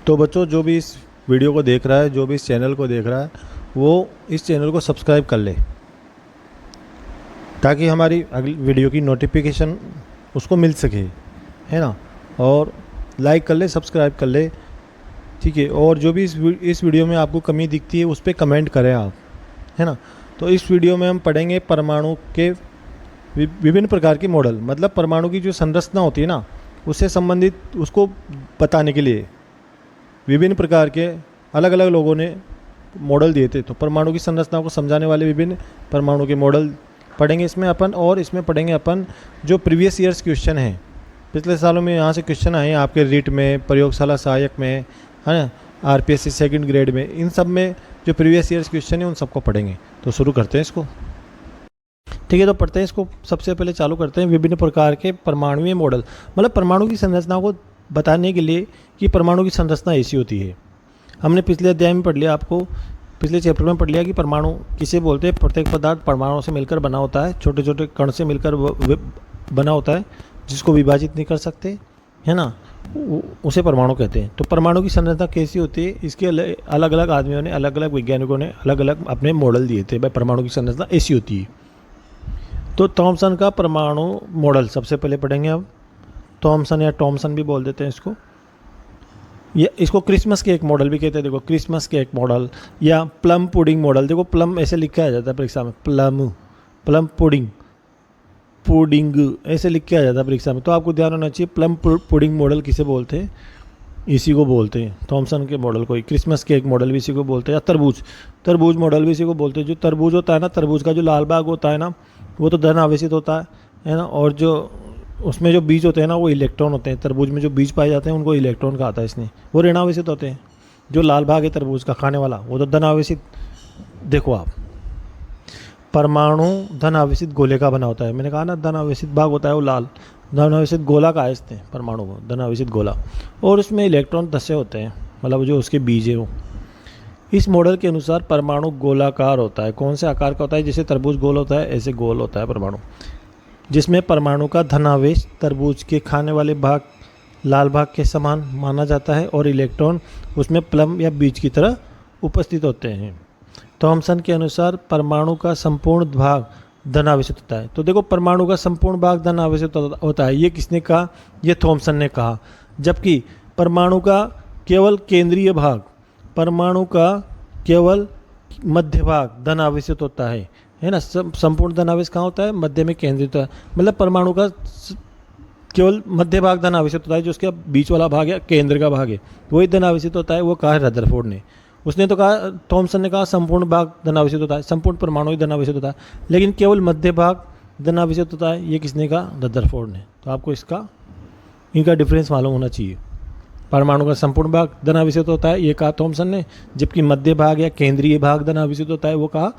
तो बच्चों, जो भी इस वीडियो को देख रहा है, जो भी इस चैनल को देख रहा है, वो इस चैनल को सब्सक्राइब कर ले ताकि हमारी अगली वीडियो की नोटिफिकेशन उसको मिल सके, है ना। और लाइक कर ले, सब्सक्राइब कर ले, ठीक है। और जो भी इस वीडियो में आपको कमी दिखती है उस पर कमेंट करें आप, है ना। तो इस वीडियो में हम पढ़ेंगे परमाणु के विभिन्न प्रकार के मॉडल, मतलब परमाणु की जो संरचना होती है ना, उससे संबंधित उसको बताने के लिए विभिन्न प्रकार के अलग अलग लोगों ने मॉडल दिए थे। तो परमाणु की संरचना को समझाने वाले विभिन्न परमाणु के मॉडल पढ़ेंगे इसमें अपन। और इसमें पढ़ेंगे अपन जो प्रीवियस ईयर्स क्वेश्चन हैं, पिछले सालों में यहाँ से क्वेश्चन आए हैं आपके रीट में, प्रयोगशाला सहायक में, है ना, आरपीएससी सेकंड ग्रेड में, इन सब में जो प्रीवियस ईयर्स क्वेश्चन है उन सबको पढ़ेंगे। तो शुरू करते हैं इसको, ठीक है। तो पढ़ते हैं इसको। सबसे पहले चालू करते हैं विभिन्न प्रकार के परमाणुीय मॉडल, मतलब परमाणु की संरचना को बताने के लिए कि परमाणु की संरचना ऐसी होती है। हमने पिछले अध्याय में पढ़ लिया, आपको पिछले चैप्टर में पढ़ लिया कि परमाणु किसे बोलते हैं। प्रत्येक पदार्थ परमाणुओं से मिलकर बना होता है, छोटे छोटे कण से मिलकर बना होता है, जिसको विभाजित नहीं कर सकते, है ना, उसे परमाणु कहते हैं। तो परमाणु की संरचना कैसी होती है, इसके अलग अलग आदमियों ने, अलग अलग वैज्ञानिकों ने अलग अलग अपने मॉडल दिए थे। भाई परमाणु की संरचना ऐसी होती है। तो थॉमसन का परमाणु मॉडल सबसे पहले पढ़ेंगे अब। थॉमसन या टॉमसन भी बोल देते हैं इसको, या इसको क्रिसमस केक मॉडल भी कहते हैं। देखो, क्रिसमस केक मॉडल या प्लम पुडिंग मॉडल। देखो, प्लम ऐसे लिखा आ जाता है परीक्षा में, प्लम पुडिंग ऐसे लिख के आ जाता है परीक्षा में। तो आपको ध्यान होना चाहिए, प्लम पुडिंग मॉडल किसे बोलते हैं, इसी को बोलते हैं, थॉमसन के मॉडल को। क्रिसमस केक मॉडल भी इसी को बोलते हैं। या तरबूज मॉडल भी इसी को बोलते हैं। जो तरबूज होता है ना, तरबूज का जो लाल भाग होता है ना, वो तो धन आवेशित होता है ना। और जो उसमें जो बीज होते हैं ना, वो इलेक्ट्रॉन होते हैं। तरबूज में जो बीज पाए जाते हैं उनको इलेक्ट्रॉन कहा था इसने, वो ऋण आवेशित होते हैं। जो लाल भाग है तरबूज का खाने वाला, वो तो धन आवेशित। देखो आप, परमाणु धन आवेशित गोले का बना होता है। मैंने कहा ना, धन आवेशित भाग होता है वो लाल, धन आवेशित गोला का इसने परमाणु को, धन आवेशित गोला। और उसमें इलेक्ट्रॉन धसे होते हैं, मतलब जो उसके बीज है वो। इस मॉडल के अनुसार परमाणु गोलाकार होता है। कौन से आकार का होता है? जैसे तरबूज गोल होता है, ऐसे गोल होता है परमाणु, जिसमें परमाणु का धनावेश तरबूज के खाने वाले भाग, लाल भाग के समान माना जाता है और इलेक्ट्रॉन उसमें प्लम या बीज की तरह उपस्थित होते हैं। थॉमसन के अनुसार परमाणु का संपूर्ण भाग धनावेशित होता है। तो देखो, परमाणु का संपूर्ण भाग धनावेशित होता है, ये किसने कहा? ये थॉमसन ने कहा। जबकि परमाणु का केवल केंद्रीय भाग, परमाणु का केवल मध्य भाग धनावेशित होता है ना। संपूर्ण धनावेश कहाँ होता है? मध्य में केंद्रित होता है। मतलब परमाणु का केवल मध्य भाग धनावेशित होता है, जो उसका बीच वाला भाग है, केंद्र का भाग है, वही धनावेशित होता है। वो कहा है रदरफोर्ड ने। उसने तो कहा, थॉमसन ने कहा संपूर्ण भाग धनावेशित होता है, संपूर्ण परमाणु ही धनावेशित होता है, लेकिन केवल मध्य भाग धनावेशित होता है, ये किसने कहा? रदरफोर्ड ने। तो आपको इनका डिफरेंस मालूम होना चाहिए। परमाणु का संपूर्ण भाग धनावेशित होता है, ये कहा थॉमसन ने, जबकि मध्य भाग या केंद्रीय भाग धनावेशित होता है, वो कहा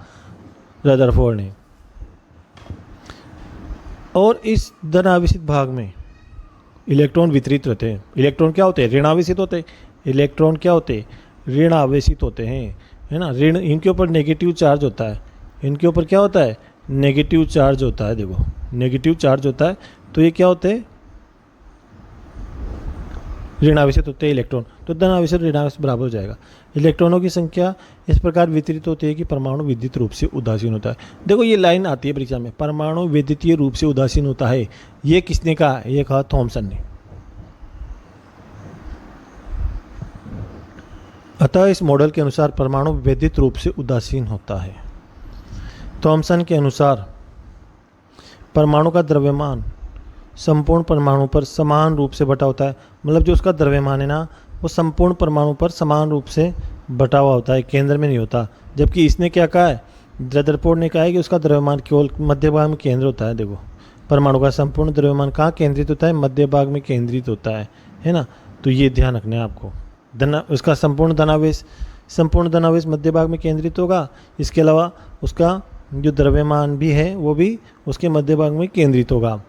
रदरफोर्ड ने। और इस धनावेशित भाग में इलेक्ट्रॉन वितरित रहते हैं। इलेक्ट्रॉन क्या होते हैं? ऋण आवेशित होते हैं। इलेक्ट्रॉन क्या होते हैं? ऋण आवेशित होते हैं, है ना। ऋण, इनके ऊपर नेगेटिव चार्ज होता है। इनके ऊपर क्या होता है? नेगेटिव चार्ज होता है। देखो, नेगेटिव चार्ज होता है। तो ये क्या होते हैं? ऋण आवेशित होते हैं इलेक्ट्रॉन। तो धन आवेशित ऋण आवेशित बराबर हो जाएगा। इलेक्ट्रॉनों की संख्या इस प्रकार वितरित होती है कि परमाणु विद्युत रूप से उदासीन होता है। देखो, ये लाइन आती है परीक्षा में, परमाणु विद्युतीय रूप से उदासीन होता है, ये किसने कहा? ये कहा थॉमसन ने। अतः इस मॉडल के अनुसार परमाणु विद्युत रूप से उदासीन होता है। थॉमसन के अनुसार परमाणु का द्रव्यमान संपूर्ण परमाणु पर समान रूप से बटा होता है। मतलब जो उसका द्रव्यमान है ना, वो संपूर्ण परमाणु पर समान रूप से बटा हुआ होता है, केंद्र में नहीं होता। जबकि इसने क्या कहा है? रदरफोर्ड ने कहा है कि उसका द्रव्यमान केवल मध्य भाग में केंद्र होता है। देखो, परमाणु का संपूर्ण द्रव्यमान कहाँ केंद्रित होता है? मध्य भाग में केंद्रित होता है ना। तो ये ध्यान रखना है आपको। उसका संपूर्ण धनावेश मध्य भाग में केंद्रित होगा। इसके अलावा उसका जो द्रव्यमान भी है वो भी उसके मध्य भाग में केंद्रित होगा।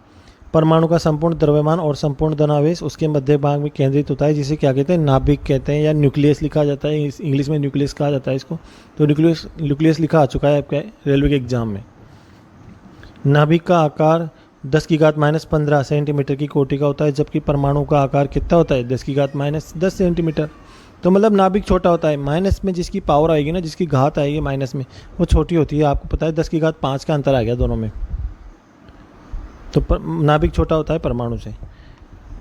परमाणु का संपूर्ण द्रव्यमान और संपूर्ण धनावेश उसके मध्य भाग में केंद्रित होता है, जिसे क्या कहते हैं? नाभिक कहते हैं, या न्यूक्लियस लिखा जाता है। इंग्लिश में न्यूक्लियस कहा जाता है इसको। तो न्यूक्लियस लिखा आ चुका है आपके रेलवे के एग्जाम में। नाभिक का आकार 10⁻⁻15 सेंटीमीटर की कोटि का होता है, जबकि परमाणु का आकार कितना होता है? 10⁻⁻10 सेंटीमीटर। तो मतलब नाभिक छोटा होता है, माइनस में जिसकी पावर आएगी ना, जिसकी घात आएगी माइनस में, वो छोटी होती है। आपको पता है 10 की घात 5 का अंतर आ गया दोनों में। तो नाभिक छोटा होता है परमाणु से।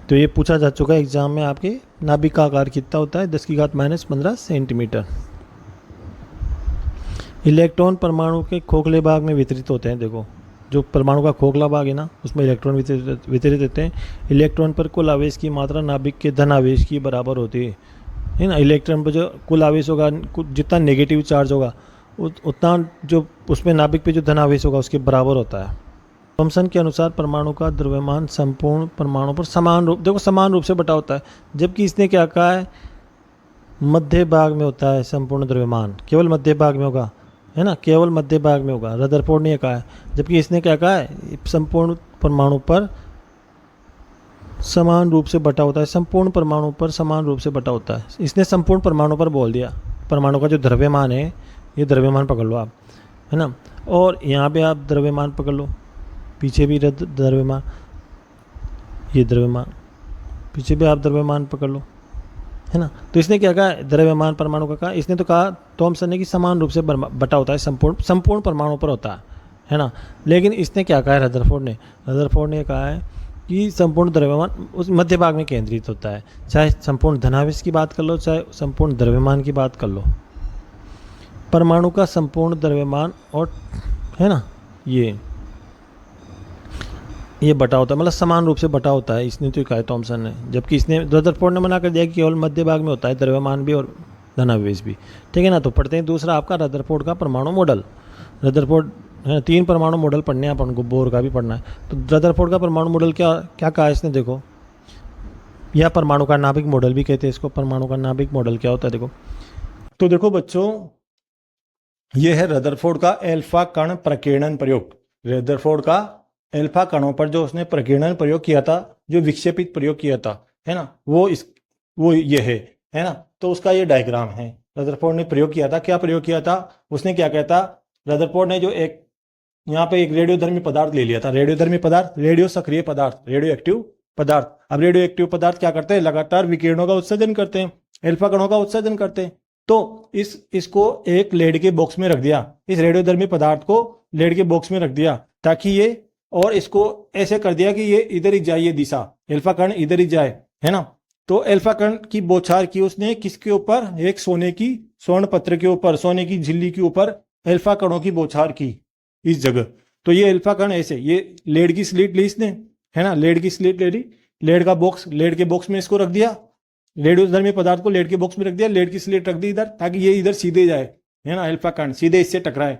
तो ये पूछा जा चुका है एग्जाम में आपके, नाभिक का आकार कितना होता है, 10 की घात -15 सेंटीमीटर। इलेक्ट्रॉन परमाणु के खोखले भाग में वितरित होते हैं। देखो, जो परमाणु का खोखला भाग है ना, उसमें इलेक्ट्रॉन वितरित होते हैं। इलेक्ट्रॉन पर कुल आवेश की मात्रा नाभिक के धन आवेश की बराबर होती है ना। इलेक्ट्रॉन पर जो कुल आवेश होगा, जितना नेगेटिव चार्ज होगा उतना जो उसमें नाभिक पे जो धन आवेश होगा उसके बराबर होता है। थॉमसन के अनुसार परमाणु का द्रव्यमान संपूर्ण परमाणु पर समान रूप, देखो समान रूप से बटा होता है, जबकि इसने क्या कहा है, मध्य भाग में होता है संपूर्ण द्रव्यमान, केवल मध्य भाग में होगा, है ना, केवल मध्य भाग में होगा। रदरफोर्ड ने कहा है, जबकि इसने क्या कहा है, संपूर्ण परमाणु पर समान रूप से बटा होता है, संपूर्ण परमाणु पर समान रूप से बटा होता है। इसने संपूर्ण परमाणु पर बोल दिया। परमाणु का जो द्रव्यमान है, ये द्रव्यमान पकड़ लो आप, है ना, और यहाँ पे आप द्रव्यमान पकड़ लो, पीछे भी द्रव्यमान, ये द्रव्यमान, पीछे भी आप द्रव्यमान पकड़ लो, है ना। तो इसने क्या कहा, द्रव्यमान परमाणु का कहा, इसने तो कहा थॉमसन ने कि समान रूप से बटा होता है, संपूर्ण परमाणु पर होता है ना। लेकिन इसने क्या कहा है, रदरफोर्ड ने कहा है कि संपूर्ण द्रव्यमान उस मध्य भाग में केंद्रित होता है। चाहे संपूर्ण धनावेश की बात कर लो, चाहे संपूर्ण द्रव्यमान की बात कर लो, परमाणु का संपूर्ण द्रव्यमान और, है ना, ये बटा होता है, मतलब समान रूप से बटा होता है, इसने तो कहा है थॉमसन ने। जबकि इसने, रदरफोर्ड ने मना कर दिया कि केवल मध्य भाग में होता है द्रव्यमान भी और धनावेश भी। ठीक है ना। तो पढ़ते हैं दूसरा आपका रदरफोर्ड का परमाणु मॉडल। रदरफोर्ड 3 परमाणु मॉडल पढ़ने हैं अपन को, बोर का भी पढ़ना है। तो रदरफोर्ड का परमाणु मॉडल क्या क्या कहा है इसने, देखो, या परमाणु का नाभिक मॉडल भी कहते हैं इसको। परमाणु का नाभिक मॉडल क्या होता है, देखो, तो देखो बच्चों, ये है रदरफोर्ड का एल्फा कण प्रकीर्णन प्रयोग। रदरफोर्ड का एल्फा कणों पर जो उसने प्रकीर्णन प्रयोग किया था, जो विक्षेपित प्रयोग किया था, है ना, वो ये है ना। तो उसका ये डायग्राम है। रदरफोर्ड ने प्रयोग किया था, क्या प्रयोग किया था, उसने क्या कहता, रदरफोर्ड ने जो एक यहाँ पे एक रेडियोधर्मी पदार्थ ले लिया था। रेडियोधर्मी पदार्थ, रेडियो सक्रिय पदार्थ, रेडियो एक्टिव पदार्थ। अब रेडियो एक्टिव पदार्थ क्या करते हैं, लगातार विकिरणों का उत्सर्जन करते हैं, एल्फा कणों का उत्सर्जन करते हैं। तो इसको एक लेड के बॉक्स में रख दिया, इस रेडियोधर्मी पदार्थ को लेड के बॉक्स में रख दिया, ताकि ये, और इसको ऐसे कर दिया कि ये इधर ही जाए, ये दिशा, एल्फा कण इधर ही जाए, है ना। तो एल्फा कण की बौछार की उसने किसके ऊपर, एक सोने की स्वर्ण पत्र के ऊपर, सोने की झिल्ली के ऊपर एल्फा कणों की बौछार की इस जगह। तो ये एल्फा कण ऐसे, ये लेड की स्लिट ली इसने, है ना, लेड की स्लिट ले ली, लेड का बॉक्स, लेड के बॉक्स में इसको रख दिया, रेडियोधर्मी पदार्थ को लेड के बॉक्स में रख दिया, लेड की स्लिट रख दी इधर, ताकि ये इधर सीधे जाए, है ना, एल्फा कण सीधे इससे टकराए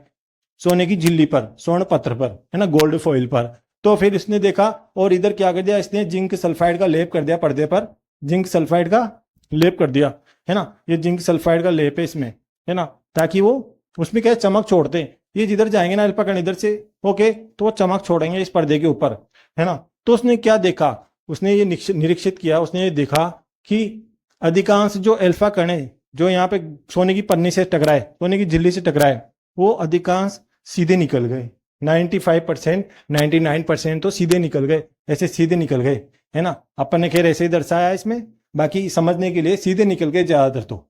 सोने की झिल्ली पर, स्वर्ण पत्र पर, है ना, गोल्ड फॉइल पर। तो फिर इसने देखा और इधर क्या कर दिया, इसने जिंक सल्फाइड का लेप कर दिया पर्दे पर, जिंक सल्फाइड का लेप कर दिया, है ना, ये जिंक सल्फाइड का लेप है इसमें, है ना, ताकि वो उसमें क्या चमक छोड़ते हैं, ये जिधर जाएंगे ना एल्फा कण इधर से, ओके, तो वो चमक छोड़ेंगे इस पर्दे के ऊपर, है ना। तो उसने क्या देखा, उसने ये निरीक्षित किया, उसने ये देखा कि अधिकांश जो एल्फा कण है, जो यहाँ पे सोने की पन्नी से टकराए, सोने की झिल्ली से टकराए, वो अधिकांश सीधे निकल गए। 95%, 99% तो सीधे निकल गए, ऐसे सीधे निकल गए, है ना। अपन ने खैर ऐसे ही दर्शाया इसमें, बाकी समझने के लिए सीधे निकल गए ज्यादातर तो,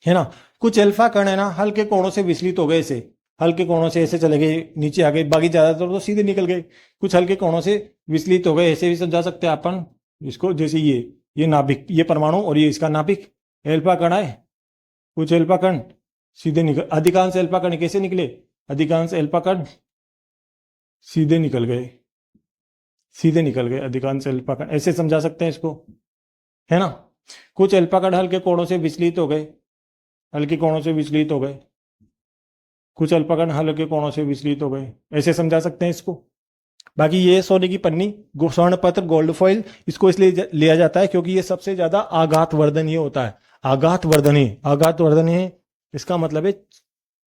है ना। कुछ एल्फा कण है ना, हल्के कोणों से विचलित हो गए, ऐसे हल्के कोणों से ऐसे चले गए नीचे आ गए, बाकी ज्यादातर तो सीधे निकल गए। कुछ हल्के कोणों से विचलित हो गए, ऐसे भी समझा सकते हैं अपन इसको, जैसे ये नाभिक, ये परमाणु और ये इसका नाभिक, एल्फा कण है, कुछ एल्फा कण सीधे निकल, अधिकांश एल्फा कण कैसे निकले, अधिकांश एल्फा कण सीधे निकल गए, सीधे निकल गए अधिकांश एल्फा कण, ऐसे समझा सकते हैं इसको, है ना। कुछ एल्फा कण हल्के कोणों से विचलित हो गए, हल्के कोणों से विचलित हो गए, कुछ अल्फा कण हल्के कोणों से विचलित हो गए, ऐसे समझा सकते हैं इसको। बाकी ये सोने की पन्नी, स्वर्ण पत्र, गोल्ड फॉइल, इसको इसलिए लिया जाता है क्योंकि ये सबसे ज्यादा आघात वर्धनीय होता है। आघात वर्धनीय इसका मतलब है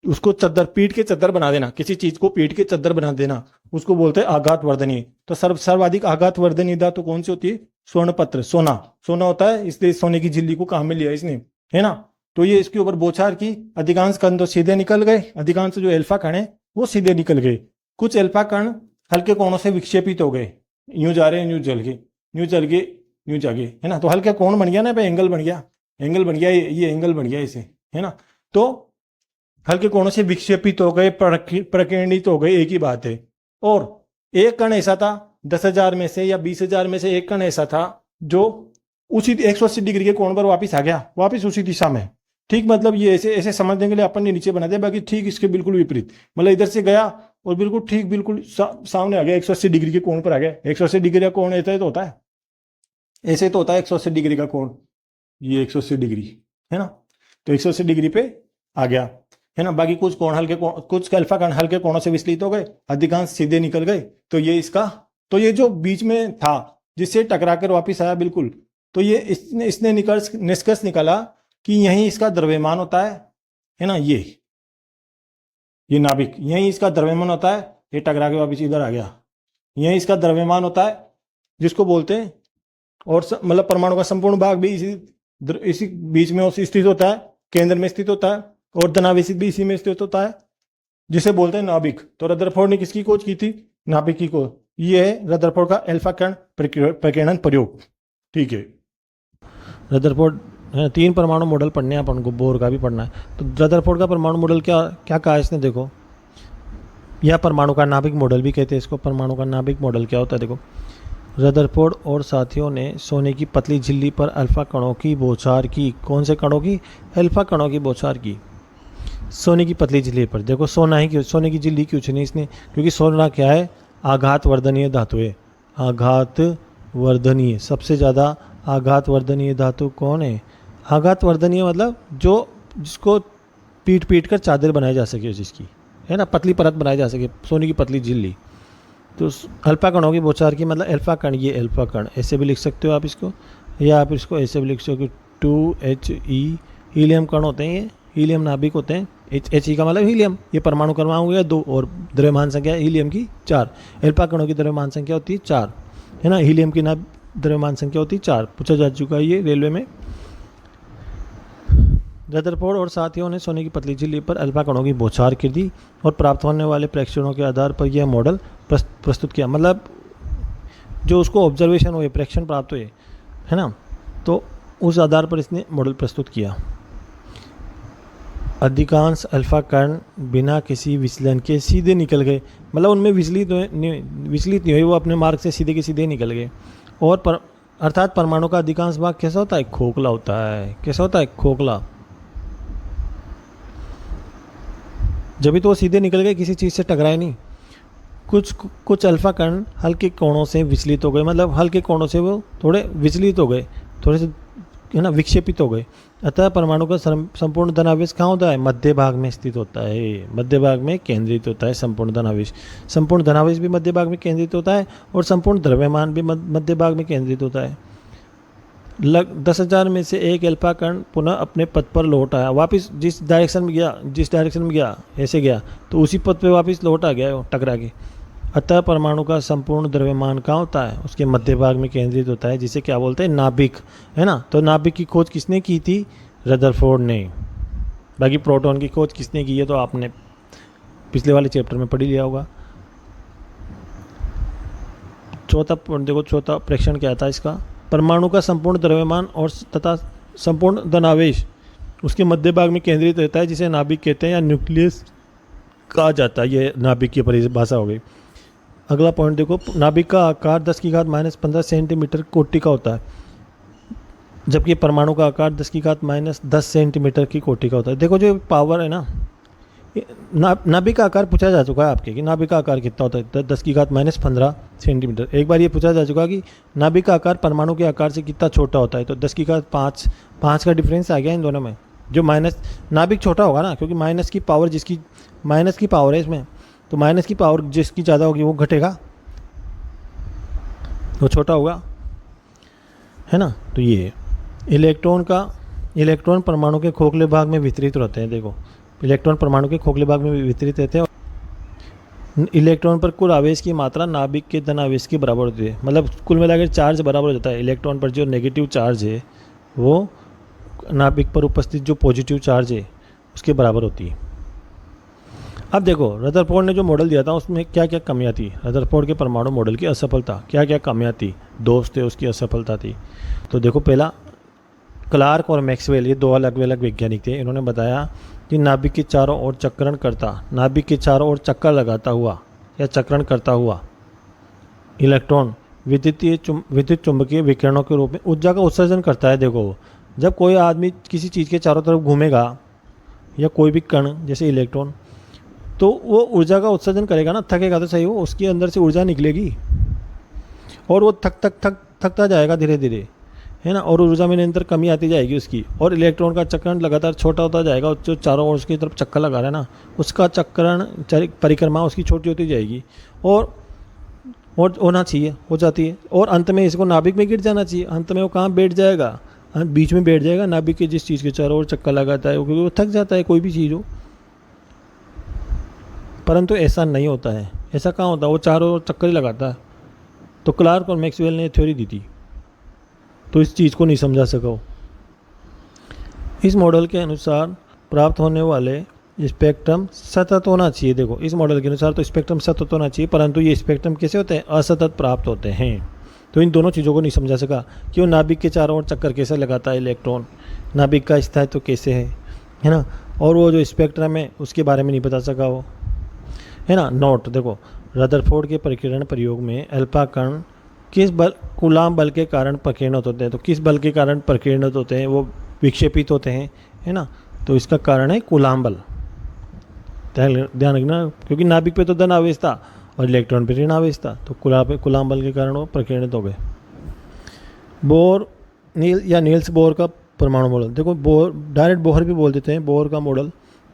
उसको चद्दर, पीट के चद्दर बना देना, किसी चीज को पीट के चद्दर बना देना, उसको बोलते हैं आघात वर्धनीय। तो सर्वाधिक आघात वर्धनीय धातु कौन सी होती है, स्वर्ण पत्र, सोना होता है, इसलिए सोने की झिल्ली को काम में लिया इसने, है ना। तो ये इसके ऊपर बौछार की, अधिकांश कण तो सीधे निकल गए, अधिकांश जो एल्फा कण है वो सीधे निकल गए। कुछ एल्फा कण हल्के कोणों से विक्षेपित हो गए, यूं जा रहे हैं, यूं चल गए, यूं चल गए, यूं जा गए, है ना। तो हल्का कोण बन गया ना, एंगल बन गया, एंगल बन गया, ये एंगल बन गया इसे, है ना। तो हल्के कोणों से विक्षेपित हो गए, प्रकीर्णित हो गए, एक ही बात है। और एक कण ऐसा था 10,000 में से या 20,000 में से एक कण ऐसा था जो उसी 180 डिग्री के कोण पर वापस आ गया, वापस उसी दिशा में। ठीक, मतलब ये ऐसे ऐसे समझने के लिए अपन ने नीचे बना दिया, बाकी ठीक इसके बिल्कुल विपरीत, मतलब इधर से गया और बिल्कुल ठीक बिल्कुल सामने आ गया, 180 डिग्री के कोण पर आ गया। 180 डिग्री का कोण ऐसा तो होता है, ऐसे तो होता है 180 डिग्री का कोण, ये 180 डिग्री है ना। तो 180 डिग्री पे आ गया, है ना। बाकी कुछ कोण हल्के कुछ अल्फा कण हल्के कोणों से विचलित हो गए, अधिकांश सीधे निकल गए। तो ये इसका, तो ये जो बीच में था जिससे टकरा कर वापिस आया बिल्कुल, तो ये इसने निष्कर्ष निकाला कि यही इसका द्रव्यमान होता है ना। ये नाभिक, यही इसका द्रव्यमान होता है। ये टकरा के वापिस इधर आ गया, यही इसका द्रव्यमान होता है, जिसको बोलते हैं। और मतलब परमाणु का संपूर्ण भाग भी इसी बीच में स्थित होता है, केंद्र में स्थित होता है, और धनावेशित भी इसी में स्थित होता है, जिसे बोलते हैं नाभिक। तो रदरफोर्ड ने किसकी खोज की थी? नाभिक की खोज। ये है रदरफोर्ड का अल्फा कण प्रकीर्णन प्रयोग। ठीक है, रदरफोर्ड 3 परमाणु मॉडल पढ़ने हैं अपन को, बोर का भी पढ़ना है। तो रदरफोर्ड का परमाणु मॉडल क्या क्या कहा इसने, देखो। यह परमाणु का नाभिक मॉडल भी कहते हैं इसको। परमाणु का नाभिक मॉडल क्या होता है, देखो। रदरफोर्ड और साथियों ने सोने की पतली झिल्ली पर अल्फा कणों की बौछार की। कौन से कणों की? अल्फा कणों की बौछार की सोने की पतली झिल्ली पर। देखो सोना ही क्यों, सोने की झिल्ली क्यों चुनी इसने? क्योंकि सोना क्या है? आघात वर्धनीय धातु है। आघात वर्धनीय, सबसे ज़्यादा आघात वर्धनीय धातु कौन है? आघात वर्धनीय मतलब जिसको पीट पीट कर चादर बनाई जा सके, जिसकी, है ना, पतली परत बनाई जा सके, सोने की पतली झिल्ली। तो अल्फा कणों की बौछार की मतलब अल्फा कण, ये अल्फा कण ऐसे भी लिख सकते हो आप इसको, या आप इसको ऐसे भी लिख सकते हो कि 2He हीलियम कण होते हैं, ये हीलियम नाभिक होते हैं। He का मतलब हीलियम, ये परमाणु क्रमांक हो गया 2 और द्रव्यमान संख्या हीलियम की 4। अल्फा कणों की द्रव्यमान संख्या होती है 4, है ना। हीलियम की द्रव्यमान संख्या होती है 4। पूछा जा चुका है ये रेलवे में। रदरफोर्ड और साथियों ने सोने की पतली झिल्ली पर अल्फा कणों की बौछार कर दी और प्राप्त होने वाले प्रेक्षणों के आधार पर यह मॉडल प्रस्तुत किया। मतलब जो उसको ऑब्जर्वेशन हुए, प्रेक्षण प्राप्त हुए, है ना, तो उस आधार पर इसने मॉडल प्रस्तुत किया। अधिकांश अल्फा कण बिना किसी विचलन के सीधे निकल गए, मतलब उनमें विचलित नहीं हुए, वो अपने मार्ग से सीधे के सीधे निकल गए। और अर्थात परमाणु का अधिकांश भाग कैसा होता है? खोखला होता है। कैसा होता है? खोखला। जब भी तो वो सीधे निकल गए, किसी चीज़ से टकराए नहीं। कुछ अल्फा कण हल्के कोणों से विचलित हो गए, मतलब हल्के कोणों से वो थोड़े विचलित हो गए, थोड़े से, है ना, विक्षेपित हो गए। अतः परमाणु का संपूर्ण धनावेश कहाँ होता है? मध्य भाग में स्थित होता है। मध्य भाग में केंद्रित होता है संपूर्ण धनावेश। संपूर्ण धनावेश भी मध्य भाग में केंद्रित होता है और संपूर्ण द्रव्यमान भी मध्य भाग में केंद्रित होता है। 10,000 में से एक अल्फा कण पुनः अपने पथ पर लौट आया, वापस जिस डायरेक्शन में गया ऐसे गया, तो उसी पथ पे वापस लौट आ गया टकरा के। अतः परमाणु का संपूर्ण द्रव्यमान कहाँ होता है? उसके मध्य भाग में केंद्रित होता है, जिसे क्या बोलते हैं? नाभिक, है ना। तो नाभिक की खोज किसने की थी? रदरफोर्ड ने। बाकी प्रोटॉन की खोज किसने की है तो आपने पिछले वाले चैप्टर में पढ़ ही लिया होगा। चौथा प्रेक्षण क्या था इसका? परमाणु का संपूर्ण द्रव्यमान और तथा संपूर्ण धनावेश उसके मध्य भाग में केंद्रित रहता है, जिसे नाभिक कहते हैं या न्यूक्लियस कहा जाता है। ये नाभिक की परिभाषा हो गई। अगला पॉइंट देखो, नाभिक का आकार 10⁻⁻15 सेंटीमीटर कोटि का होता है, जबकि परमाणु का आकार 10⁻10 सेंटीमीटर की कोटि का होता है। देखो जो पावर है ना, नाभिक का आकार पूछा जा चुका है आपके कि नाभिक का आकार कितना होता है? 10⁻15 सेंटीमीटर। एक बार ये पूछा जा चुका कि नाभिक का आकार परमाणु के आकार से कितना छोटा होता है, तो 10⁵5 का डिफरेंस आ गया इन दोनों में। जो नाभिक छोटा होगा ना, क्योंकि माइनस की पावर है इसमें, तो माइनस की पावर जिसकी ज़्यादा होगी वो घटेगा, वो छोटा होगा, है ना। तो ये इलेक्ट्रॉन परमाणु के खोखले भाग में वितरित रहते हैं। देखो इलेक्ट्रॉन परमाणु के खोखले भाग में वितरित रहते हैं। इलेक्ट्रॉन पर कुल आवेश की मात्रा नाभिक के धन आवेश के बराबर होती है, मतलब कुल मिलाकर चार्ज बराबर हो जाता है। इलेक्ट्रॉन पर जो नेगेटिव चार्ज है वो नाभिक पर उपस्थित जो पॉजिटिव चार्ज है उसके बराबर होती है। अब देखो रदरफोर्ड ने जो मॉडल दिया था उसमें क्या क्या कमियां थी। रदरफोर्ड के परमाणु मॉडल की असफलता, क्या क्या कमियां थी, दोष थे, उसकी असफलता थी। तो देखो पहला क्लार्क और मैक्सवेल ये दो अलग अलग वैज्ञानिक थे। इन्होंने बताया कि नाभिक के चारों ओर चक्रण करता, नाभिक के चारों ओर चक्कर लगाता हुआ या चक्रण करता हुआ इलेक्ट्रॉन विद्युत चुंबकीय विकिरणों के रूप में ऊर्जा का उत्सर्जन करता है। देखो, जब कोई आदमी किसी चीज़ के चारों तरफ घूमेगा या कोई भी कण जैसे इलेक्ट्रॉन, तो वो ऊर्जा का उत्सर्जन करेगा ना, थकेगा तो सही, वो उसके अंदर से ऊर्जा निकलेगी और वो थकता जाएगा धीरे धीरे, है ना, और ऊर्जा में निरंतर कमी आती जाएगी उसकी। और इलेक्ट्रॉन का चक्रण लगातार छोटा होता जाएगा, जो चारों ओर उसकी तरफ चक्कर लगा रहा है ना, उसका चक्रण परिक्रमा उसकी छोटी होती जाएगी और होना चाहिए, हो जाती है, और अंत में इसको नाभिक में गिर जाना चाहिए। अंत में वो कहाँ बैठ जाएगा, बीच में बैठ जाएगा नाभिक के जिस चीज़ के चारों ओर चक्कर लगाता है, क्योंकि वो थक जाता है कोई भी चीज़ हो। परंतु ऐसा नहीं होता है। ऐसा कहाँ होता है, वो चारों ओर चक्कर ही लगाता है। तो क्लार्क और मैक्सवेल ने थ्योरी दी थी, तो इस चीज़ को नहीं समझा सका। इस मॉडल के अनुसार प्राप्त होने वाले स्पेक्ट्रम सतत होना चाहिए। देखो, इस मॉडल के अनुसार तो स्पेक्ट्रम सतत होना चाहिए, परंतु ये स्पेक्ट्रम कैसे होते हैं, असतत प्राप्त होते हैं। तो इन दोनों चीज़ों को नहीं समझा सका कि वो नाभिक के चारों ओर चक्कर कैसे लगाता है इलेक्ट्रॉन, नाभिक का स्थायित्व तो कैसे है ना, और वो जो स्पेक्ट्रम है उसके बारे में नहीं बता सका वो, है ना। नोट देखो, रदरफोर्ड के प्रकीर्णन प्रयोग में अल्फा कण किस बल, कूलाम बल के कारण प्रकीर्णित होते हैं। तो किस बल के कारण प्रकीर्णित होते हैं, वो विक्षेपित होते हैं, है ना। तो इसका कारण है कूलाम बल। ध्यान रखना, क्योंकि नाभिक पे तो धन आवेश था और इलेक्ट्रॉन पे ऋण आवेश था, तो कूलाम बल के कारण वो प्रकीर्णित हो गए। बोर नील्स बोर का परमाणु मॉडल। देखो, बोर डायरेक्ट बोहर भी बोल देते हैं, बोर का मॉडल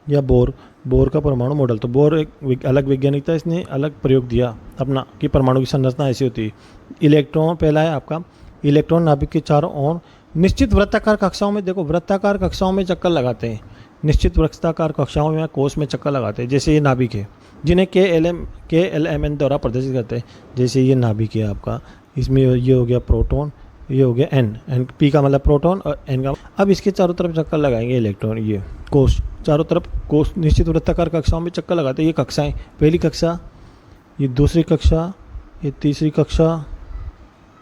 या बोर का परमाणु मॉडल। तो बोर एक अलग वैज्ञानिक था, इसने अलग प्रयोग दिया अपना कि परमाणु की संरचना ऐसी होती है। इलेक्ट्रॉन पहला है आपका, इलेक्ट्रॉन नाभिक के चारों ओर निश्चित वृत्ताकार कक्षाओं में, देखो वृत्ताकार कक्षाओं में चक्कर लगाते हैं, निश्चित वृत्ताकार कक्षाओं में कोष में चक्कर लगाते हैं। जैसे ये नाभिक है जिन्हें KLMN द्वारा प्रदर्शित करते हैं। जैसे ये नाभिक है आपका, इसमें ये हो गया प्रोटॉन, ये हो गया N P का मतलब प्रोटॉन और N का। अब इसके चारों तरफ चक्कर लगाएंगे इलेक्ट्रॉन, ये कोष चारों तरफ कोष निश्चित वृत्ताकार कक्षाओं में चक्कर लगाते हैं। ये कक्षाएं, पहली कक्षा, ये दूसरी कक्षा, ये तीसरी कक्षा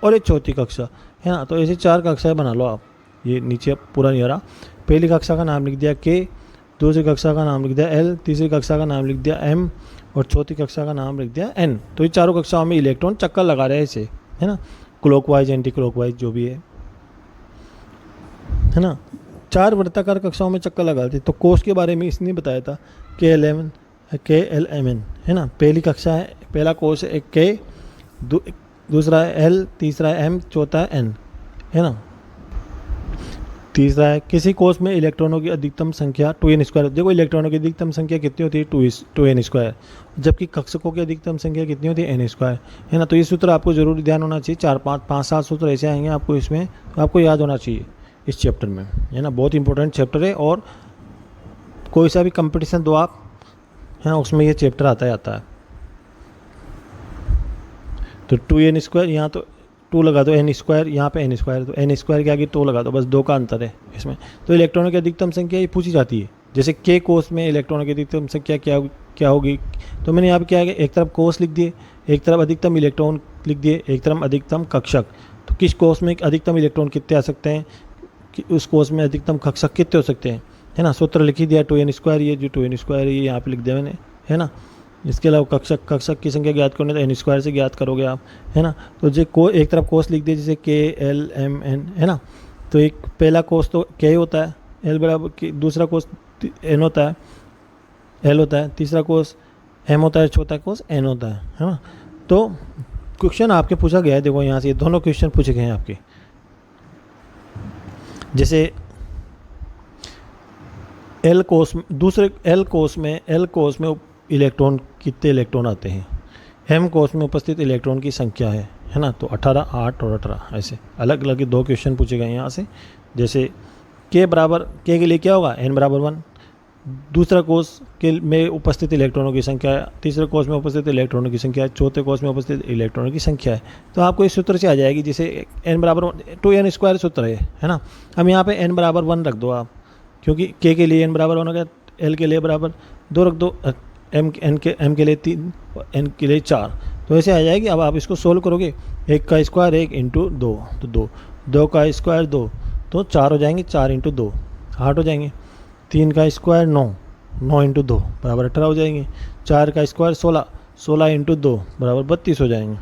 और ये चौथी कक्षा, है ना। तो ऐसे 4 कक्षाएं बना लो आप। ये नीचे पूरा नहीं आ रहा। पहली कक्षा का नाम लिख दिया K, दूसरी कक्षा का नाम लिख दिया L, तीसरी कक्षा का नाम लिख दिया M और चौथी कक्षा का नाम लिख दिया N। तो ये चारों कक्षाओं में इलेक्ट्रॉन चक्कर लगा रहे हैं ऐसे, है ना, क्लॉकवाइज एंटी क्लॉकवाइज जो भी है ना। 4 वृत्ताकार कक्षाओं में चक्कर लगाते। तो कोष के बारे में इसने बताया था KLMN, है ना। पहली कक्षा है, पहला कोष है K, दूसरा है L, तीसरा है M, चौथा है N, है ना। तीसरा है किसी कोष में इलेक्ट्रॉनों की अधिकतम संख्या 2n²। देखो, इलेक्ट्रॉनों की अधिकतम संख्या कितनी होती है, 2n², जबकि कक्षकों की अधिकतम संख्या कितनी होती है, n², है ना। तो ये सूत्र आपको जरूर ध्यान होना चाहिए। 4 5 7 सूत्र ऐसे आएंगे आपको इसमें, तो आपको याद होना चाहिए इस चैप्टर में, है ना। बहुत इंपॉर्टेंट चैप्टर है और कोई सा भी कंपटीशन दो आप, है ना, उसमें ये चैप्टर आता है। तो 2n², यहाँ तो 2 लगा दो, n², यहाँ पे n², तो n² के आगे 2 लगा दो, बस 2 का अंतर है इसमें। तो इलेक्ट्रॉनों की अधिकतम संख्या ये पूछी जाती है। जैसे K कोष में इलेक्ट्रॉनों की अधिकतम संख्या क्या होगी, तो मैंने यहाँ पे क्या है, एक तरफ कोष लिख दिए, एक तरफ अधिकतम इलेक्ट्रॉन लिख दिए, एक तरफ अधिकतम कक्षक। तो किस कोष में अधिकतम इलेक्ट्रॉन कितने आ सकते हैं, कि उस कोष में अधिकतम कक्षक कितने हो सकते हैं, है ना। सूत्र लिख ही दिया 2n², ये जो 2n² है ये यहाँ पे लिख दिया मैंने, है ना। इसके अलावा कक्षक की संख्या ज्ञात करने तो n² से ज्ञात करोगे आप, है ना। तो जो एक तरफ कोष लिख दिए जैसे KLMN, है ना। तो एक पहला कोष तो K होता है, L बराबर, दूसरा कोष N होता है, L होता है, तीसरा कोष M होता है, चौथा कोष N होता है ना। तो क्वेश्चन आपके पूछा गया है, देखो यहाँ से ये दोनों क्वेश्चन पूछे गए हैं आपके। जैसे L कोष में इलेक्ट्रॉन कितने इलेक्ट्रॉन आते हैं, M कोष में उपस्थित इलेक्ट्रॉन की संख्या है ना। तो 18, 8 और 18 ऐसे अलग अलग 2 क्वेश्चन पूछे गए यहाँ से। जैसे K के लिए क्या होगा, N बराबर 1, दूसरा कोष के में उपस्थित इलेक्ट्रॉनों की संख्या है, तीसरे कोष में उपस्थित इलेक्ट्रॉनों की संख्या है, चौथे कोष में उपस्थित इलेक्ट्रॉनों की संख्या है। तो आपको इस सूत्र से आ जाएगी, जैसे n बराबर 2n² सूत्र है ना। अब यहाँ पे n बराबर 1 रख दो आप, क्योंकि K के लिए n बराबर 1 हो गया, L के लिए बराबर 2 रख दो, M के लिए 3, N के लिए 4, तो ऐसे आ जाएगी। अब आप इसको सोल्व करोगे, 1 का स्क्वायर 1 × 2, तो 2 का स्क्वायर 2, तो 4 हो जाएंगे, 4 इंटू 2 8 हो जाएंगे। 3 का स्क्वायर 9, 9 इंटू 2 बराबर 18 हो जाएंगे। 4 का स्क्वायर 16, 16 इंटू 2 बराबर 32 हो जाएंगे,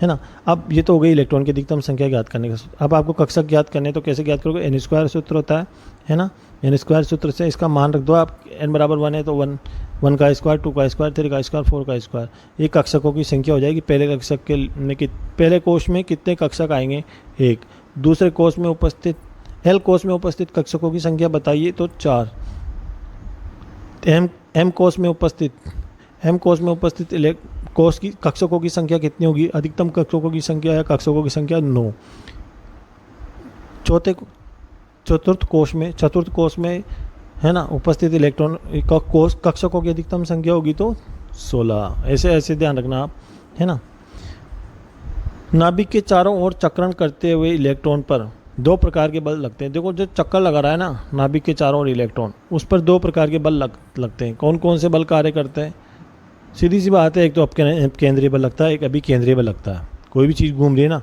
है ना। अब ये तो हो गई इलेक्ट्रॉन की अधिकतम संख्या ज्ञात करने का। अब आपको कक्षक ज्ञात करने तो कैसे ज्ञात करोगे, एन स्क्वायर सूत्र होता है ना। एन स्क्वायर सूत्र से इसका मान रख दो आप, एन बराबर 1 है तो 1, 1 का स्क्वायर, 2 का स्क्वायर, 3 का स्क्वायर, 4 का स्क्वायर, ये कक्षकों की संख्या हो जाएगी। पहले कक्षक के में पहले कोष में कितने कक्षक आएंगे, 1। दूसरे कोष में उपस्थित एल कोष में उपस्थित कक्षकों की संख्या बताइए तो 4। एम कोष में उपस्थित कोष की कक्षकों की संख्या कितनी होगी, अधिकतम कक्षकों की संख्या या कक्षकों की संख्या 9। चतुर्थ कोष में है ना उपस्थित इलेक्ट्रॉन कक्षकों की अधिकतम संख्या होगी तो 16। ऐसे ऐसे ध्यान रखना आप, है ना। नाभिक के चारों ओर चक्रण करते हुए इलेक्ट्रॉन पर 2 प्रकार के बल लगते हैं। देखो जो चक्कर लगा रहा है ना नाभिक के चारों ओर इलेक्ट्रॉन, उस पर 2 प्रकार के बल लगते हैं। कौन कौन से बल कार्य करते हैं, सीधी सी बात है, एक तो केंद्रीय बल लगता है, एक अभी केंद्रीय बल लगता है। कोई भी चीज़ घूम रही है ना,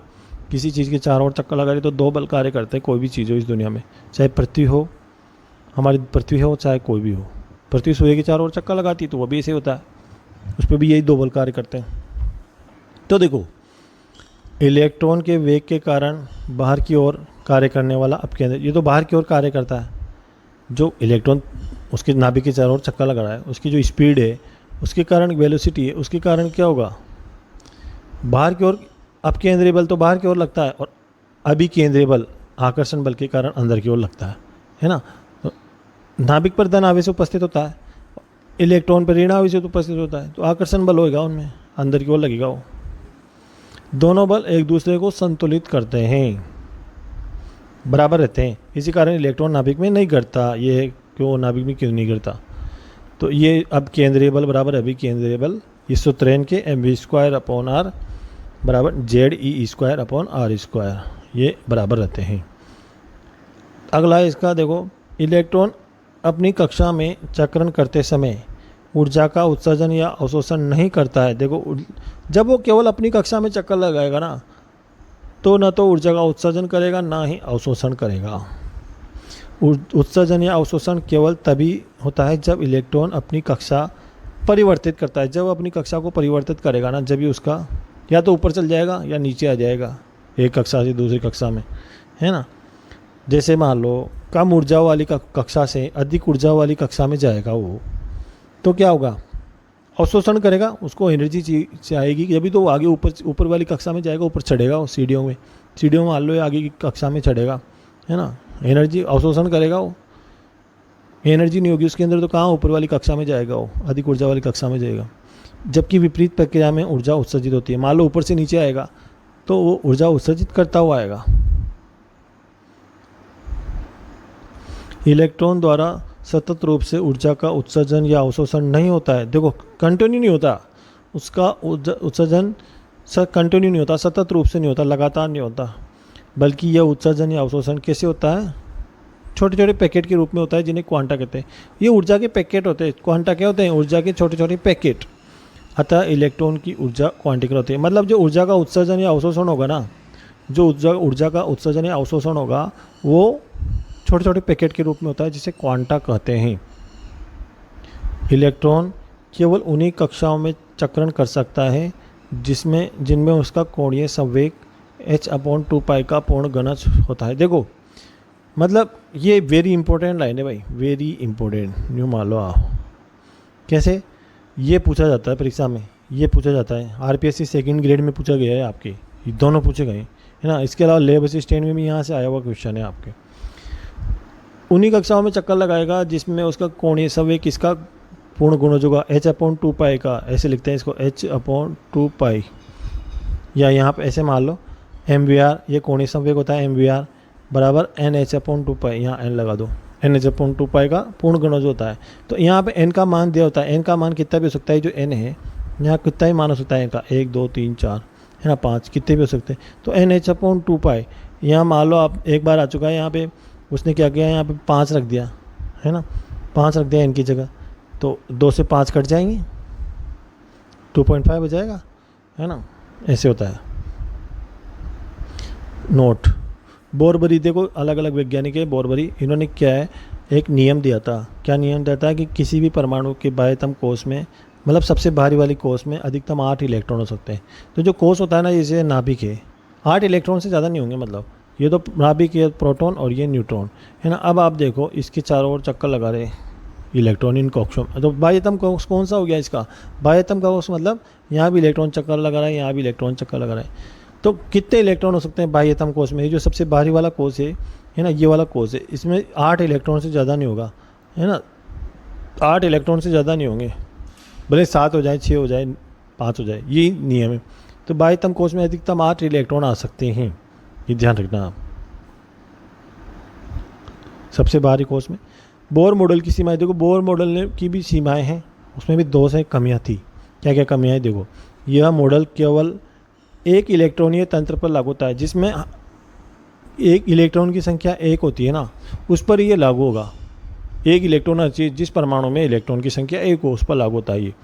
किसी चीज़ के चारों ओर चक्कर लगा रही है तो 2 बल कार्य करते हैं। कोई भी चीज़ हो इस दुनिया में, चाहे पृथ्वी हो, हमारी पृथ्वी हो, चाहे कोई भी हो। पृथ्वी सूर्य के चारों ओर चक्कर लगाती है तो वो भी ऐसे होता है, उस पर भी यही 2 बल कार्य करते हैं। तो देखो इलेक्ट्रॉन के वेग के कारण बाहर की ओर कार्य करने वाला अपकेंद्र, ये तो बाहर की ओर कार्य करता है। जो इलेक्ट्रॉन उसके नाभिक के चारों ओर चक्कर लगा रहा है, उसकी जो स्पीड है, उसके कारण वेलोसिटी है, उसके कारण क्या होगा, बाहर की ओर अपकेंद्रीय बल तो बाहर की ओर लगता है, और अभिकेंद्रीय बल आकर्षण बल के कारण अंदर की ओर लगता है ना। तो नाभिक पर धन आवेश उपस्थित होता है, इलेक्ट्रॉन पर ऋण आवेश उपस्थित होता है, तो आकर्षण बल होगा उनमें, अंदर की ओर लगेगा वो। दोनों बल एक दूसरे को संतुलित करते हैं, बराबर रहते हैं। इसी कारण इलेक्ट्रॉन नाभिक में नहीं गिरता। ये क्यों नाभिक में क्यों नहीं गिरता, तो ये अब केंद्रीय बल बराबर अभी केंद्रीय बल, इस सूत्र के mv²/r बराबर ZE²/r², ये बराबर रहते हैं। अगला इसका देखो, इलेक्ट्रॉन अपनी कक्षा में चक्रण करते समय ऊर्जा का उत्सर्जन या अवशोषण नहीं करता है। देखो जब वो केवल अपनी कक्षा में चक्कर लगाएगा ना, तो न तो ऊर्जा का उत्सर्जन करेगा ना ही अवशोषण करेगा। उत्सर्जन या अवशोषण केवल तभी होता है जब इलेक्ट्रॉन अपनी कक्षा परिवर्तित करता है। जब अपनी कक्षा को परिवर्तित करेगा ना, जब ही उसका या तो ऊपर चल जाएगा या नीचे आ जाएगा, एक कक्षा से दूसरी कक्षा में, है ना। जैसे मान लो कम ऊर्जा वाली कक्षा से अधिक ऊर्जा वाली कक्षा में जाएगा वो, तो क्या होगा, अवशोषण करेगा, उसको एनर्जी चाहिएगी, जब भी तो वो आगे ऊपर वाली कक्षा में जाएगा, ऊपर चढ़ेगा वो सीढ़ियों में मान लो आगे की कक्षा में चढ़ेगा, है ना। एनर्जी अवशोषण करेगा वो, एनर्जी नहीं होगी उसके अंदर, तो कहाँ ऊपर वाली कक्षा में जाएगा वो, अधिक ऊर्जा वाली कक्षा में जाएगा। जबकि विपरीत प्रक्रिया में ऊर्जा उत्सर्जित होती है। मान लो ऊपर से नीचे आएगा तो वो ऊर्जा उत्सर्जित करता हुआ आएगा। इलेक्ट्रॉन द्वारा सतत रूप से ऊर्जा का उत्सर्जन या अवशोषण नहीं होता है। देखो कंटिन्यू नहीं होता, उसका उत्सर्जन कंटिन्यू नहीं होता, सतत रूप से नहीं होता, लगातार नहीं होता, बल्कि यह उत्सर्जन या अवशोषण कैसे होता है, छोटे छोटे पैकेट के रूप में होता है, जिन्हें क्वांटा कहते हैं। ये ऊर्जा के पैकेट होते हैं। क्वांटा क्या होते हैं, ऊर्जा के छोटे छोटे पैकेट। अतः इलेक्ट्रॉन की ऊर्जा क्वांटिकल होती है। मतलब जो ऊर्जा का उत्सर्जन या अवशोषण होगा ना, जो ऊर्जा का उत्सर्जन या अवशोषण होगा वो छोटे छोटे पैकेट के रूप में होता है, जिसे क्वांटा कहते हैं। इलेक्ट्रॉन केवल उन्हीं कक्षाओं में चक्रण कर सकता है जिनमें उसका कोणीय संवेग h/2π का पूर्ण घनज होता है। देखो मतलब ये वेरी इंपॉर्टेंट लाइन है भाई, वेरी इंपॉर्टेंट। न्यू मान लो आप कैसे, ये पूछा जाता है परीक्षा में, ये पूछा जाता है आरपीएससी सेकंड ग्रेड में पूछा गया है आपके, ये दोनों पूछे गए, है ना। इसके अलावा लैब असिस्टेंट में भी यहाँ से आया हुआ क्वेश्चन है आपके। उन्हीं कक्षाओं में चक्कर लगाएगा जिसमें उसका कोणीय संवेग किसका पूर्ण गुणज होगा, h/2π का। ऐसे लिखते हैं इसको h/2π, या यहाँ पे ऐसे मान लो mvr, ये कोणीय संवेग होता है mvr बराबर nh/2π, यहाँ n लगा दो, nh/2π का पूर्ण गुणज होता है। तो यहाँ पे n का मान दिया होता है, n का मान कितना भी हो सकता है, जो n है यहाँ कितना ही मान हो सकता है n का, 1 2 3 4, है ना, 5, कितने भी हो सकते हैं। तो nh/2π यहाँ मान लो आप एक बार आ चुका है, यहाँ पे उसने क्या किया, यहाँ पे 5 रख दिया, है ना, 5 रख दिया n की जगह, तो 2 से 5 कट जाएंगे, 2.5 हो जाएगा, है ना। ऐसे होता है। नोट, बोरबरी, देखो अलग अलग वैज्ञानिक है बोरबरी, इन्होंने क्या है एक नियम दिया था। क्या नियम दिया था कि किसी भी परमाणु के बाह्यतम कोष में, मतलब सबसे बाहरी वाली कोष में अधिकतम 8 इलेक्ट्रॉन हो सकते हैं। तो जो कोष होता है ना, जैसे नाभिक है, 8 इलेक्ट्रॉन से ज़्यादा नहीं होंगे। मतलब ये तो नाभिक है, प्रोटॉन और ये न्यूट्रॉन है ना। अब आप देखो इसके चारों ओर चक्कर लगा रहे इलेक्ट्रॉन इन कक्षों में। तो बाह्यतम कोष कौन सा हो गया इसका? बाह्यतम कोष मतलब यहाँ भी इलेक्ट्रॉन चक्कर लगा रहा है, यहाँ भी इलेक्ट्रॉन चक्कर लगा रहा है। तो कितने इलेक्ट्रॉन हो सकते हैं बाह्यतम कोष में? ये जो सबसे बाहरी वाला कोष है ना, ये वाला कोष है, इसमें 8 इलेक्ट्रॉन से ज़्यादा नहीं होगा, है ना। 8 इलेक्ट्रॉन से ज़्यादा नहीं होंगे, भले 7 हो जाए, 6 हो जाए, 5 हो जाए, यही नियम है। तो बाह्यतम कोष में अधिकतम 8 इलेक्ट्रॉन आ सकते हैं, ये ध्यान रखना आप। सबसे बाहरी कोष में बोर मॉडल की सीमाएं देखो, बोर मॉडल की भी सीमाएं हैं, उसमें भी 2 से कमियां थी। क्या क्या कमियां हैं देखो, यह मॉडल केवल एक इलेक्ट्रॉनीय तंत्र पर लागू होता है, जिसमें एक इलेक्ट्रॉन की संख्या 1 होती है ना, उस पर ये लागू होगा। एक इलेक्ट्रॉन हर चीज़, जिस परमाणु में इलेक्ट्रॉन की संख्या 1 हो, उस पर लागू होता है ये।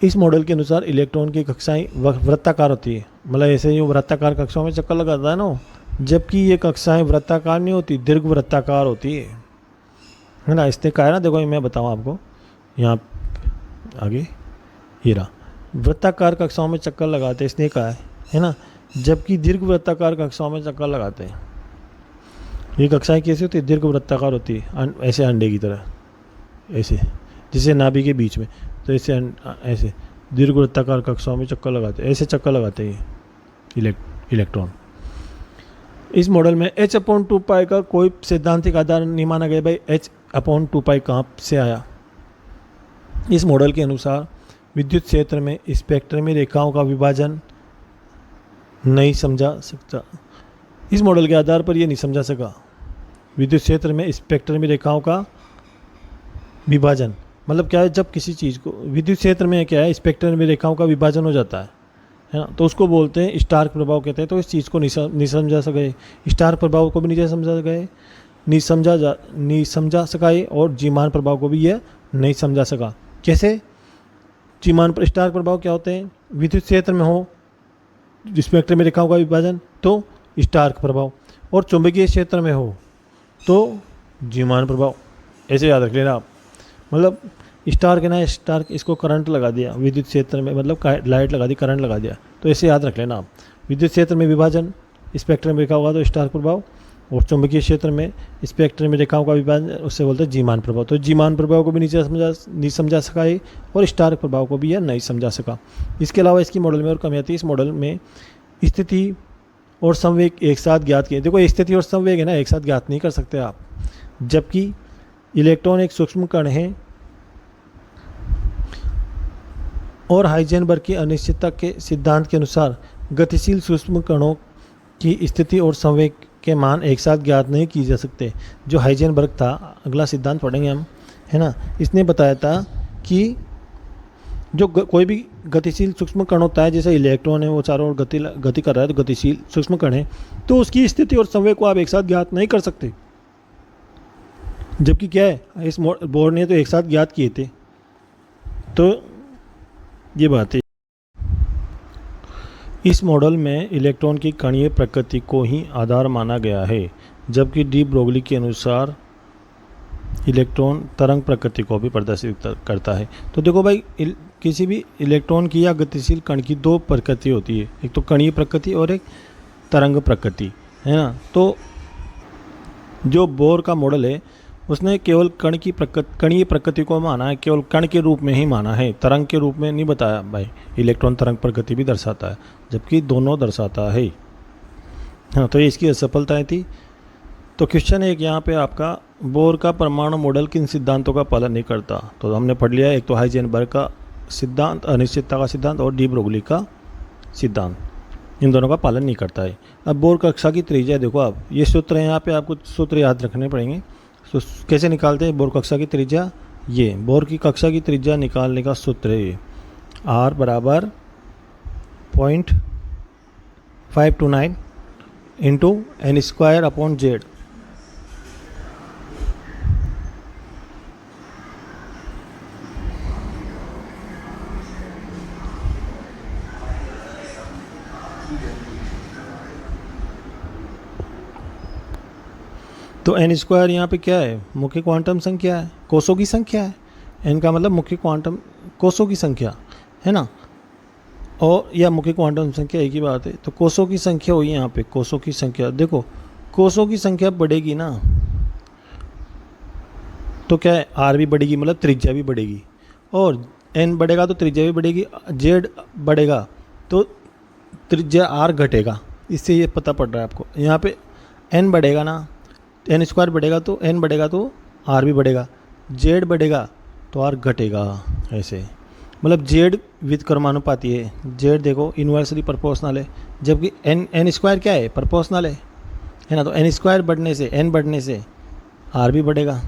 इस मॉडल के अनुसार इलेक्ट्रॉन की कक्षाएं वृत्ताकार होती है, मतलब ऐसे ही वृत्ताकार कक्षाओं में चक्कर लगाता है ना, जबकि ये कक्षाएं वृत्ताकार नहीं होती, दीर्घ वृत्ताकार होती है ना। इसने कहा है ना, देखो मैं बताऊँ आपको, यहाँ आगे हीरा वृत्ताकार कक्षाओं में चक्कर लगाते हैं, इसने कहा है ना, जबकि दीर्घ वृत्ताकार कक्षाओं में चक्कर लगाते हैं। ये कक्षाएं कैसी होती है? दीर्घ वृत्ताकार होती है, ऐसे अंडे की तरह, ऐसे जैसे नाभि के बीच में, तो ऐसे ऐसे दीर्घ वृत्ताकार कक्षाओं में चक्कर लगाते हैं, ऐसे चक्कर लगाते हैं ये इलेक्ट्रॉन। इस मॉडल में h/2π का कोई सैद्धांतिक आधार नहीं माना गया। भाई h/2π कहाँ से आया? इस मॉडल के अनुसार विद्युत क्षेत्र में स्पेक्ट्रमी रेखाओं का विभाजन नहीं समझा सकता। इस मॉडल के आधार पर यह नहीं समझा सका विद्युत क्षेत्र में स्पेक्ट्रमी रेखाओं का विभाजन। मतलब क्या है, जब किसी चीज़ को विद्युत क्षेत्र में क्या है, स्पेक्ट्रमी रेखाओं का विभाजन हो जाता है ना, तो उसको बोलते हैं स्टार्क प्रभाव कहते हैं। तो इस चीज़ को नहीं समझा सके, स्टार्क प्रभाव को भी नहीं समझा गए, नहीं समझा सका, और जीमान प्रभाव को भी यह नहीं समझा सका। कैसे? जीमान पर स्टार्क प्रभाव क्या होते हैं? विद्युत क्षेत्र में हो स्पेक्ट्रम में रेखाओं का विभाजन तो स्टार्क प्रभाव, और चुंबकीय क्षेत्र में हो तो जीमान प्रभाव। ऐसे याद रख लेना आप। मतलब स्टार्क है ना, स्टार्क, इसको करंट लगा दिया विद्युत क्षेत्र में, मतलब लाइट लगा दी, करंट लगा दिया, तो ऐसे याद रख लेना आप। विद्युत क्षेत्र में विभाजन स्पेक्ट्रम में रेखा होगा तो स्टार्क प्रभाव, और चुंबकीय क्षेत्र में स्पेक्ट्रम में रेखाओं का विभाजन, उससे बोलते हैं जीमान प्रभाव। तो जीमान प्रभाव को भी नहीं समझा सका है, और स्टार्क प्रभाव को भी यह नहीं समझा सका। इसके अलावा इसकी मॉडल में और कमियां थी। इस मॉडल में स्थिति और संवेग एक साथ ज्ञात किए। देखो स्थिति और संवेग है ना, एक साथ ज्ञात नहीं कर सकते आप, जबकि इलेक्ट्रॉन एक सूक्ष्म कण है, और हाइजेनबर्ग की अनिश्चितता के सिद्धांत के अनुसार गतिशील सूक्ष्म कणों की स्थिति और संवेग के मान एक साथ ज्ञात नहीं किए जा सकते। जो हाइजेनबर्ग था, अगला सिद्धांत पढ़ेंगे हम, है ना, इसने बताया था कि जो कोई भी गतिशील सूक्ष्म कण होता है, जैसे इलेक्ट्रॉन है वो चारों ओर गति कर रहा है, तो गतिशील सूक्ष्म कण है, तो उसकी स्थिति और संवेग को आप एक साथ ज्ञात नहीं कर सकते। जबकि क्या है, इस बोर्ड ने तो एक साथ ज्ञात किए थे। तो ये बात है। इस मॉडल में इलेक्ट्रॉन की कणीय प्रकृति को ही आधार माना गया है, जबकि डी ब्रोगली के अनुसार इलेक्ट्रॉन तरंग प्रकृति को भी प्रदर्शित करता है। तो देखो भाई, किसी भी इलेक्ट्रॉन की या गतिशील कण की 2 प्रकृति होती है, एक तो कणीय प्रकृति और एक तरंग प्रकृति, है ना। तो जो बोर का मॉडल है उसने केवल कणीय प्रकृति को माना है, केवल कण के रूप में ही माना है, तरंग के रूप में नहीं बताया। भाई इलेक्ट्रॉन तरंग प्रकृति भी दर्शाता है, जबकि दोनों दर्शाता है। हाँ, तो ये इसकी असफलताएं थी। तो क्वेश्चन एक यहाँ पे आपका, बोर का परमाणु मॉडल किन सिद्धांतों का पालन नहीं करता? तो हमने पढ़ लिया, एक तो हाइजेनबर्ग का सिद्धांत, अनिश्चितता का सिद्धांत, और डी ब्रोगली का सिद्धांत, इन दोनों का पालन नहीं करता है। अब बोर कक्षा की त्रिज्या देखो आप, ये सूत्र है, यहाँ पे आपको सूत्र याद रखने पड़ेंगे। तो कैसे निकालते हैं बोर कक्षा की त्रिज्या? ये बोर की कक्षा की त्रिज्या निकालने का सूत्र है ये, R बराबर 0.529 इंटू n² Z। तो एन स्क्वायर यहाँ पे क्या है, मुख्य क्वांटम संख्या है, कोसों की संख्या है। एन का मतलब मुख्य क्वांटम कोसों की संख्या है ना, और या मुख्य क्वांटम संख्या एक ही बात है। तो कोसों की संख्या हुई यहाँ पे, कोसों की संख्या। देखो कोसों की संख्या बढ़ेगी ना तो क्या है, आर भी बढ़ेगी, मतलब त्रिज्या भी बढ़ेगी, और एन बढ़ेगा तो त्रिज्या भी बढ़ेगी, जेड बढ़ेगा तो त्रिज्या आर घटेगा। इससे ये पता पड़ रहा है आपको। यहाँ पे एन बढ़ेगा ना, एन स्क्वायर बढ़ेगा तो एन बढ़ेगा तो आर भी बढ़ेगा, जेड बढ़ेगा तो आर घटेगा। ऐसे मतलब जेड विद क्रमानुपाती है, जेड देखो इन्वर्सली प्रोपोर्शनल है, जबकि एन स्क्वायर क्या है, प्रोपोर्शनल है ना। तो एन स्क्वायर बढ़ने से, एन बढ़ने से आर भी बढ़ेगा,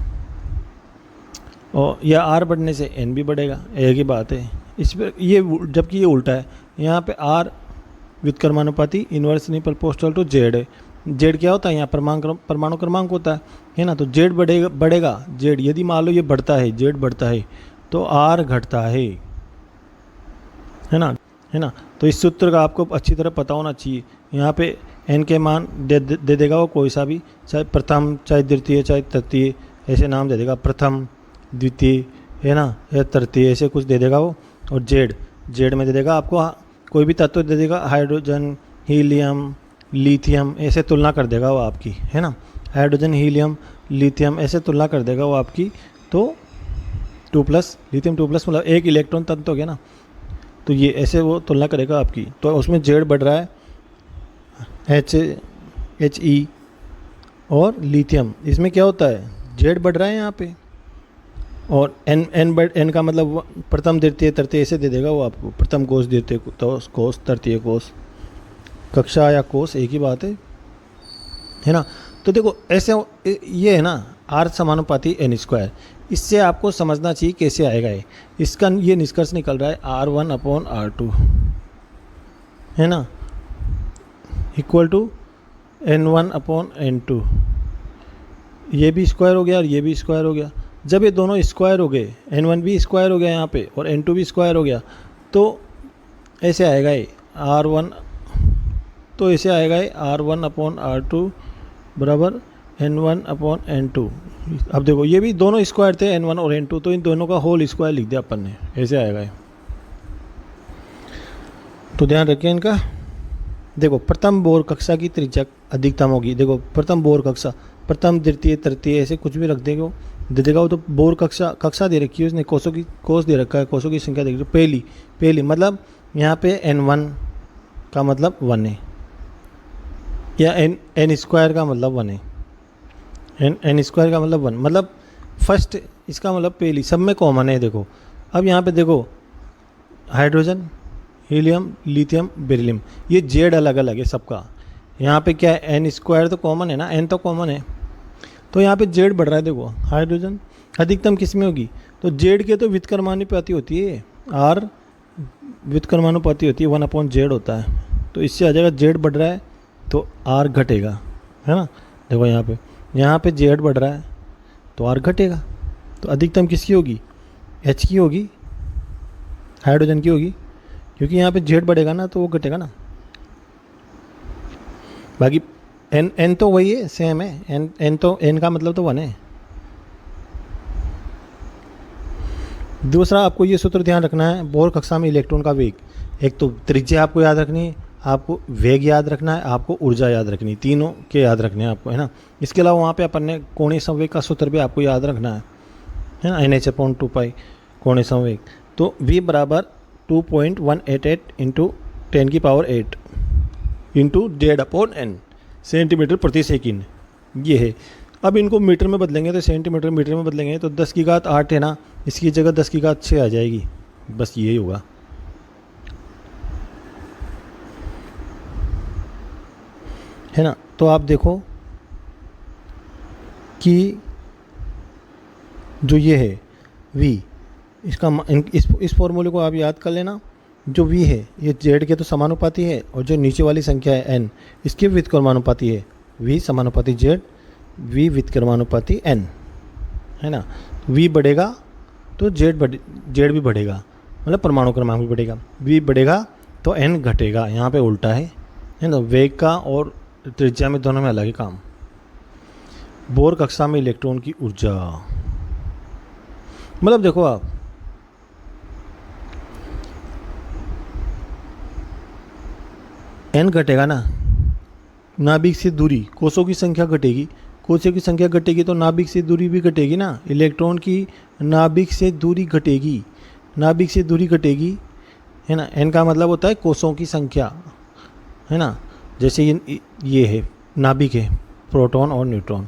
और या आर बढ़ने से एन भी बढ़ेगा, एक ही बात है। इस पर ये जबकि ये उल्टा है, यहाँ पे आर विद क्रमानुपाती इन्वर्सली प्रोपोर्शनल टू जेड है। जेड क्या होता है, यहाँ परमाणु क्रमांक होता है ना। तो जेड बढ़ेगा जेड, यदि मान लो ये बढ़ता है, जेड बढ़ता है तो आर घटता है ना। तो इस सूत्र का आपको अच्छी तरह पता होना चाहिए। यहाँ पे एन के मान दे देगा वो कोई सा भी, चाहे प्रथम चाहे द्वितीय चाहे तृतीय, ऐसे नाम दे देगा, प्रथम द्वितीय है ना, या तृतीय, ऐसे कुछ दे देगा वो। और जेड में दे देगा आपको कोई भी तत्व दे देगा, हाइड्रोजन, हीलियम, लिथियम, ऐसे तुलना कर देगा वो आपकी, है ना। हाइड्रोजन, हीलियम, लिथियम ऐसे तुलना कर देगा वो आपकी। तो 2+ लिथियम 2+ मतलब एक इलेक्ट्रॉन तत्व हो गया ना, तो ये ऐसे वो तुलना करेगा आपकी। तो उसमें जेड बढ़ रहा है, He और लिथियम, इसमें क्या होता है, जेड बढ़ रहा है यहाँ पे, और एन का मतलब प्रथम द्वितीय तृतीय ऐसे दे देगा वो आपको, प्रथम कोष द्वितीय कोष तृतीय कोष, कक्षा या कोष एक ही बात है ना। तो देखो ऐसे ये है ना, आर समानुपाती एन स्क्वायर, इससे आपको समझना चाहिए कैसे आएगा ये। इसका ये निष्कर्ष निकल रहा है R1/R2 है ना, इक्वल टू N1/N2। ये भी स्क्वायर हो गया और ये भी स्क्वायर हो गया। जब ये दोनों स्क्वायर हो गए, N1 भी स्क्वायर हो गया यहाँ पे और N2 भी स्क्वायर हो गया, तो ऐसे आएगा ये R1, तो ऐसे आएगा ये R1/R2 बराबर N1/N2। अब देखो ये भी दोनों स्क्वायर थे, N1 और N2, तो इन दोनों का होल स्क्वायर लिख दिया अपन ने, ऐसे आएगा ये। तो ध्यान रखिए इनका। देखो प्रथम बोर कक्षा की त्रिज्या अधिकतम होगी, देखो प्रथम बोर कक्षा, प्रथम द्वितीय तृतीय ऐसे कुछ भी रख देगा दे देगा वो। तो बोर कक्षा दे रखी है उसने, कोष दे रखा है, कोषों की संख्या दे रखी है। पहली मतलब यहाँ पे N1 का मतलब 1 है, या एन स्क्वायर का मतलब 1 है, एन स्क्वायर का मतलब 1, मतलब फर्स्ट, इसका मतलब पहली, सब में कॉमन है। देखो अब यहाँ पे देखो हाइड्रोजन, हीलियम, लिथियम, बेरिलियम, ये जेड अलग अलग है सबका। यहाँ पे क्या है, एन स्क्वायर तो कॉमन है ना, एन तो कॉमन है, तो यहाँ पे जेड बढ़ रहा है। देखो हाइड्रोजन अधिकतम किस में होगी, तो जेड के तो व्युत्क्रमानुपाती होती है, आर व्युत्क्रमानुपाती होती है, 1/Z होता है। तो इससे आ जाएगा जेड बढ़ रहा है तो आर घटेगा, है ना। देखो यहाँ पे जेड बढ़ रहा है तो आर घटेगा। तो अधिकतम किसकी होगी, एच की होगी, हाइड्रोजन की होगी, क्योंकि यहाँ पे जेड बढ़ेगा ना तो वो घटेगा ना। बाकी एन तो वही है, सेम है, एन तो एन का मतलब तो 1 है। दूसरा आपको ये सूत्र ध्यान रखना है, बोर कक्षा में इलेक्ट्रॉन का वेग, एक तो त्रिज्या आपको याद रखनी है, आपको वेग याद रखना है, आपको ऊर्जा याद रखनी है, तीनों के याद रखने हैं आपको, है ना। इसके अलावा वहाँ पे अपन ने कोणीय संवेग का सूत्र भी आपको याद रखना है ना, NH/2π कोणीय संवेग। तो V बराबर 2.188 × 10⁸ इंटू Z/N सेंटीमीटर प्रति सेकंड, ये है। अब इनको मीटर में बदलेंगे तो सेंटीमीटर मीटर में बदलेंगे तो 10⁸ है ना, इसकी जगह 10�6 आ जाएगी, बस यही होगा। है ना। तो आप देखो कि जो ये है V, इसका इस फॉर्मूले को आप याद कर लेना। जो V है ये Z के तो समानुपाती है, और जो नीचे वाली संख्या है N इसके व्युत्क्रमानुपाती है। V समानुपाती Z, V व्युत्क्रमानुपाती N, है ना। V बढ़ेगा तो Z भी बढ़ेगा, मतलब परमाणु क्रमांक भी बढ़ेगा। V बढ़ेगा तो N घटेगा, यहाँ पे उल्टा है ना। वेग का और त्रिज्या में दोनों में अलग ही काम। बोर कक्षा में इलेक्ट्रॉन की ऊर्जा, मतलब देखो आप, n घटेगा ना, नाभिक से दूरी, कोषों की संख्या घटेगी, कोषों की संख्या घटेगी तो नाभिक से दूरी भी घटेगी ना, इलेक्ट्रॉन की नाभिक से दूरी घटेगी, नाभिक से दूरी घटेगी, है ना। n का मतलब होता है कोषों की संख्या, है ना। जैसे ये है नाभिक है, प्रोटॉन और न्यूट्रॉन,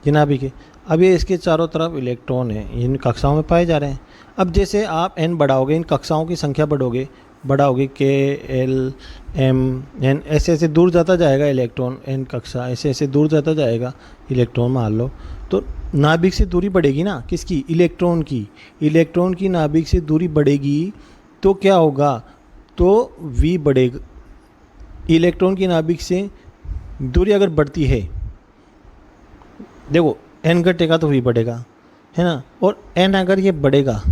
ये नाभिक है। अब ये इसके चारों तरफ इलेक्ट्रॉन है, इन कक्षाओं में पाए जा रहे हैं। अब जैसे आप n बढ़ाओगे, इन कक्षाओं की संख्या बढ़ाओगे k l m n, ऐसे ऐसे दूर जाता जाएगा इलेक्ट्रॉन, n कक्षा ऐसे ऐसे दूर जाता जाएगा इलेक्ट्रॉन, मान लो। तो नाभिक से दूरी बढ़ेगी ना, किसकी, इलेक्ट्रॉन की, इलेक्ट्रॉन की नाभिक से दूरी बढ़ेगी तो क्या होगा, तो v बढ़ेगा। इलेक्ट्रॉन की नाभिक से दूरी अगर बढ़ती है, देखो n घटेगा तो v बढ़ेगा, है ना। और n अगर ये बढ़ेगा,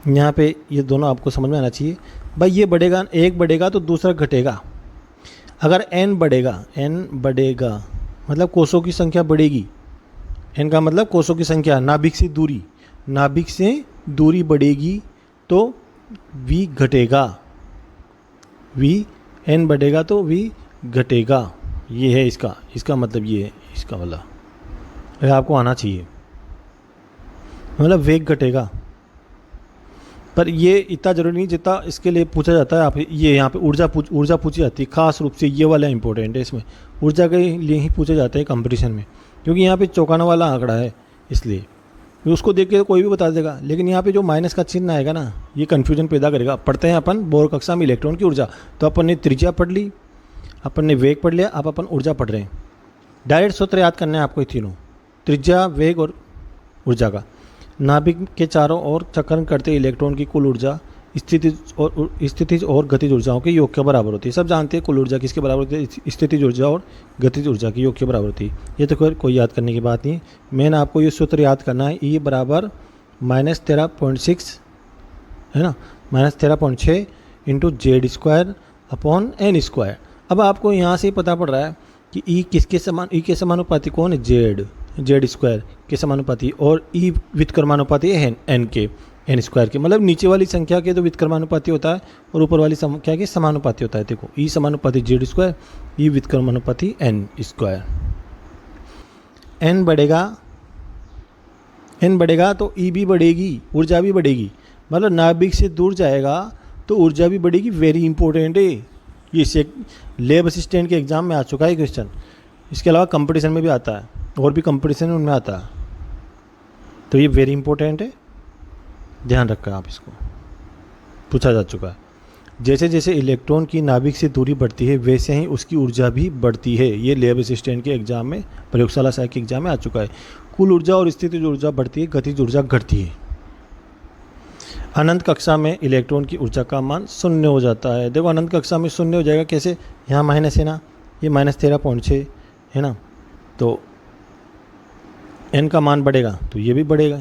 यहाँ पे ये दोनों आपको समझ में आना चाहिए भाई, ये बढ़ेगा, एक बढ़ेगा तो दूसरा घटेगा। अगर n बढ़ेगा मतलब कोषों की संख्या बढ़ेगी, n का मतलब कोषों की संख्या, नाभिक से दूरी, नाभिक से दूरी बढ़ेगी तो v घटेगा, n बढ़ेगा तो v घटेगा। ये है इसका मतलब, ये है इसका मतलब, ये आपको आना चाहिए, मतलब वेग घटेगा। पर ये इतना जरूरी नहीं जितना इसके लिए पूछा जाता है। आप ये यहाँ पे ऊर्जा पूछी जाती है, खास रूप से ये वाला इंपॉर्टेंट है, इसमें ऊर्जा के लिए ही पूछा जाता है कंपटीशन में, क्योंकि यहाँ पे चौंकाने वाला आंकड़ा है, इसलिए उसको देख के तो कोई भी बता देगा। लेकिन यहाँ पे जो माइनस का चिन्ह आएगा ना, ये कन्फ्यूजन पैदा करेगा। पढ़ते हैं अपन बोर कक्षा में इलेक्ट्रॉन की ऊर्जा, तो अपन ने त्रिज्या पढ़ ली, अपन ने वेग पढ़ लिया, अब अपन ऊर्जा पढ़ रहे हैं। डायरेक्ट सूत्र याद करने हैं आपको, तीनों, त्रिज्या, वेग और ऊर्जा का। नाभिक के चारों ओर चक्रण करते इलेक्ट्रॉन की कुल ऊर्जा स्थितिज और गतिज ऊर्जाओं के योग के बराबर होती है। सब जानते हैं कुल ऊर्जा किसके बराबर होती है, स्थितिज ऊर्जा और गतिज ऊर्जा के योग के बराबर होती है। ये तो कोई याद करने की बात नहीं, मेन आपको ये सूत्र याद करना है, E बराबर -13.6, है ना, -13.6 इंटू Z² अपॉन n²। अब आपको यहाँ से पता पड़ रहा है कि E किसके समान, E के समानुपाती कौन है, Z² के समानुपाती, और E व्युत्क्रमानुपाती है n के, n² के, मतलब नीचे वाली संख्या के तो व्युत्क्रमानुपाती होता है और ऊपर वाली संख्या के समानुपाती होता है। देखो E समानुपाती Z², E व्युत्क्रमानुपाती n²। n बढ़ेगा तो E भी बढ़ेगी, ऊर्जा भी बढ़ेगी, मतलब नाभिक से दूर जाएगा तो ऊर्जा भी बढ़ेगी। वेरी इंपॉर्टेंट है ये, लैब असिस्टेंट के एग्जाम में आ चुका है क्वेश्चन, इसके अलावा कंपटीशन में भी आता है, और भी कंपटीशन उनमें आता है, तो ये वेरी इंपॉर्टेंट है, ध्यान रखा आप, इसको पूछा जा चुका है। जैसे जैसे इलेक्ट्रॉन की नाभिक से दूरी बढ़ती है वैसे ही उसकी ऊर्जा भी बढ़ती है। ये लैब असिस्टेंट के एग्जाम में, प्रयोगशाला सहायक के एग्जाम में आ चुका है। कुल ऊर्जा और स्थितिज ऊर्जा बढ़ती है, गतिज ऊर्जा घटती है। अनंत कक्षा में इलेक्ट्रॉन की ऊर्जा का मान 0 हो जाता है। देखो अनंत कक्षा में 0 हो जाएगा कैसे, यहाँ माइनस है ना, ये -13.6 है ना, तो n का मान बढ़ेगा तो ये भी बढ़ेगा,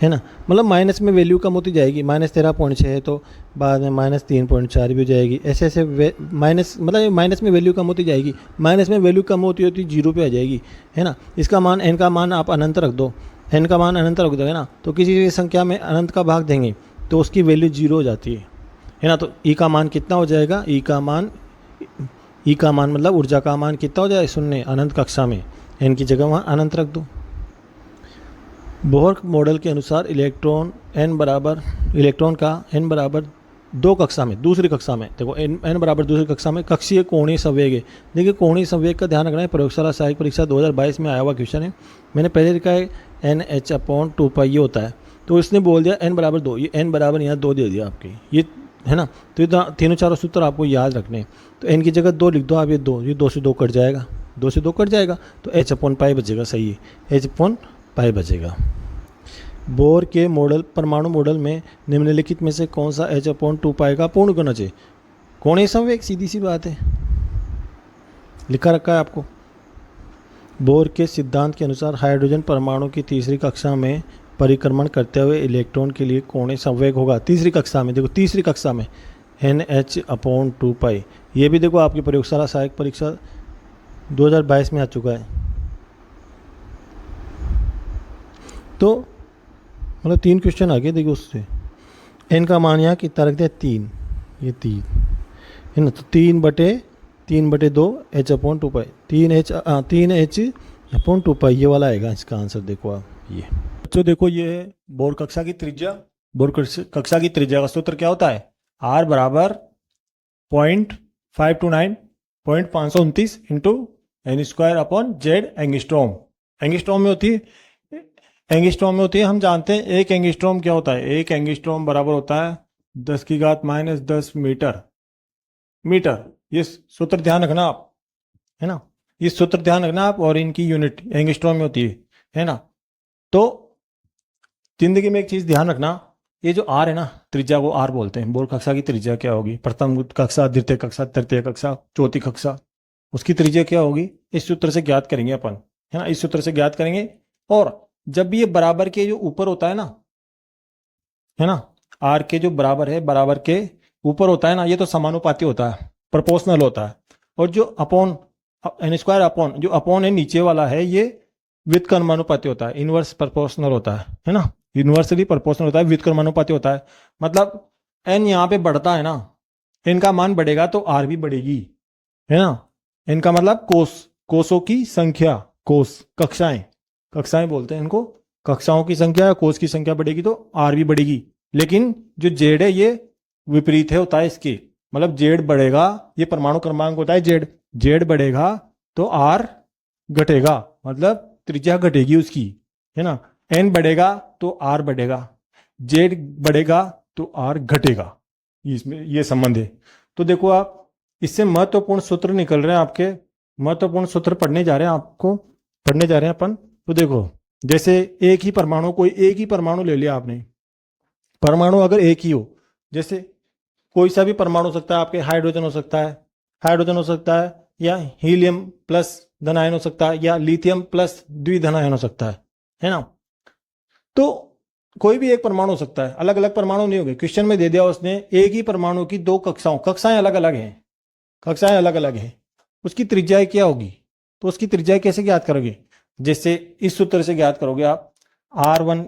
है ना, मतलब माइनस में वैल्यू कम होती जाएगी। -13.6 है तो बाद में -3.4 भी हो जाएगी, ऐसे ऐसे माइनस, मतलब माइनस में वैल्यू कम होती जाएगी, माइनस में वैल्यू कम होती होती 0 पे आ जाएगी, है ना। इसका मान, n का मान आप अनंत रख दो, n का मान अनंत रख दो, है ना, तो किसी भी संख्या में अनंत का भाग देंगे तो उसकी वैल्यू 0 हो जाती है ना। तो E का मान कितना हो जाएगा, E का मान मतलब ऊर्जा का मान कितना हो जाएगा, 0 अनंत कक्षा में, n की जगह वहाँ अनंत रख दो। बोहर मॉडल के अनुसार इलेक्ट्रॉन का n बराबर 2 कक्षा में, दूसरी कक्षा में, देखो n बराबर दूसरी कक्षा में कक्षीय कोणीय संवेग है। देखिए कोणीय संवेग का ध्यान रखना है, प्रयोगशाला सहायक परीक्षा 2022 में आया हुआ क्वेश्चन है। मैंने पहले लिखा है NH/2π ये होता है, तो इसने बोल दिया n बराबर 2, ये n बराबर यहाँ 2 दे दिया आपके, ये है ना। तो ये तीनों चारों सूत्र आपको याद रखने हैं। तो n की जगह 2 लिख दो आप, ये 2 से 2 कट जाएगा, 2 से 2 कट जाएगा, तो H/π बचेगा, सही है, H/π बचेगा। बोर के मॉडल, परमाणु मॉडल में निम्नलिखित में से कौन सा H/2π का पूर्ण गुणज है, कोणीय संवेग, सीधी सी बात है, लिखा रखा है आपको। बोर के सिद्धांत के अनुसार हाइड्रोजन परमाणु की तीसरी कक्षा में परिक्रमण करते हुए इलेक्ट्रॉन के लिए कोणीय संवेग होगा, तीसरी कक्षा में, देखो तीसरी कक्षा में NH/2π। ये भी देखो आपकी प्रयोगशाला सहायक परीक्षा 2022 में आ चुका है। तो मतलब 3 क्वेश्चन आ गए देखो उससे। एन का मान यहाँ कितना रख दिया 3, ये 3 है ना। तो 3/2 एच अपॉन 2 पाई, 3h/2 पाई ये वाला आएगा इसका आंसर। देखो आप ये बच्चों, देखो ये है बोर कक्षा की त्रिज्या। बोर कक्षा की त्रिज्या का सूत्र क्या होता है? R बराबर 0.529 0.529 into N square upon Z angstrom. Angstrom में होती है, एंगस्ट्रॉम में होती है, हम जानते हैं एक एंगस्ट्रॉम क्या होता है। एक एंगस्ट्रॉम बराबर होता है 10⁻⁻10 मीटर। ये सूत्र ध्यान रखना आप, है ना। ये सूत्र ध्यान रखना आप, और इनकी यूनिट एंगस्ट्रॉम में होती है ना। तो जिंदगी में एक चीज ध्यान रखना, ये जो आर है ना, त्रिज्या को आर बोलते हैं। बोर कक्षा की त्रिज्या क्या होगी? प्रथम कक्षा, द्वितीय कक्षा, तृतीय कक्षा, चौथी कक्षा, उसकी त्रिज्या क्या होगी? इस सूत्र से ज्ञात करेंगे अपन, है ना। इस सूत्र से ज्ञात करेंगे। और जब भी ये बराबर के जो ऊपर होता है ना, आर के जो बराबर है, बराबर के ऊपर होता है ना, ये तो समानुपाती होता है, प्रोपोर्शनल होता है। और जो अपॉन एन स्क्वायर अपॉन, जो अपॉन है नीचे वाला है, ये विद कर्मानुपाती होता है, इनवर्स प्रोपोर्शनल होता है ना। इनवर्सली प्रोपोर्शनल होता है, विद कर्मानुपाती होता है। मतलब एन यहाँ पे बढ़ता है ना, एन का मान बढ़ेगा तो आर भी बढ़ेगी, है ना। एन का मतलब कोसों की संख्या, कोस कक्षाएं बोलते हैं इनको। कक्षाओं की संख्या, कोस की संख्या बढ़ेगी तो आर भी बढ़ेगी। लेकिन जो जेड है ये विपरीत है, होता है इसके। मतलब जेड बढ़ेगा, ये परमाणु क्रमांक होता है जेड बढ़ेगा तो आर घटेगा, मतलब त्रिज्या घटेगी उसकी, है ना। एन बढ़ेगा तो आर बढ़ेगा, जेड बढ़ेगा तो आर घटेगा। इसमें ये संबंध है। तो देखो आप, इससे महत्वपूर्ण सूत्र निकल रहे हैं आपके, महत्वपूर्ण सूत्र पढ़ने जा रहे हैं आपको, पढ़ने जा रहे हैं अपन। तो देखो, जैसे एक ही परमाणु ले लिया आपने। परमाणु अगर एक ही हो, जैसे कोई सा भी परमाणु हो सकता है आपके, हाइड्रोजन हो सकता है, या हीलियम प्लस धनायन हो सकता है, या लिथियम प्लस द्विधनायन हो सकता है ना। तो कोई भी एक परमाणु हो सकता है, अलग अलग परमाणु नहीं होंगे। क्वेश्चन में दे दिया उसने एक ही परमाणु की दो कक्षाएं अलग अलग हैं, उसकी त्रिज्या क्या होगी? तो उसकी त्रिज्या कैसे ज्ञात करोगे? जैसे इस सूत्र से ज्ञात करोगे आप। R1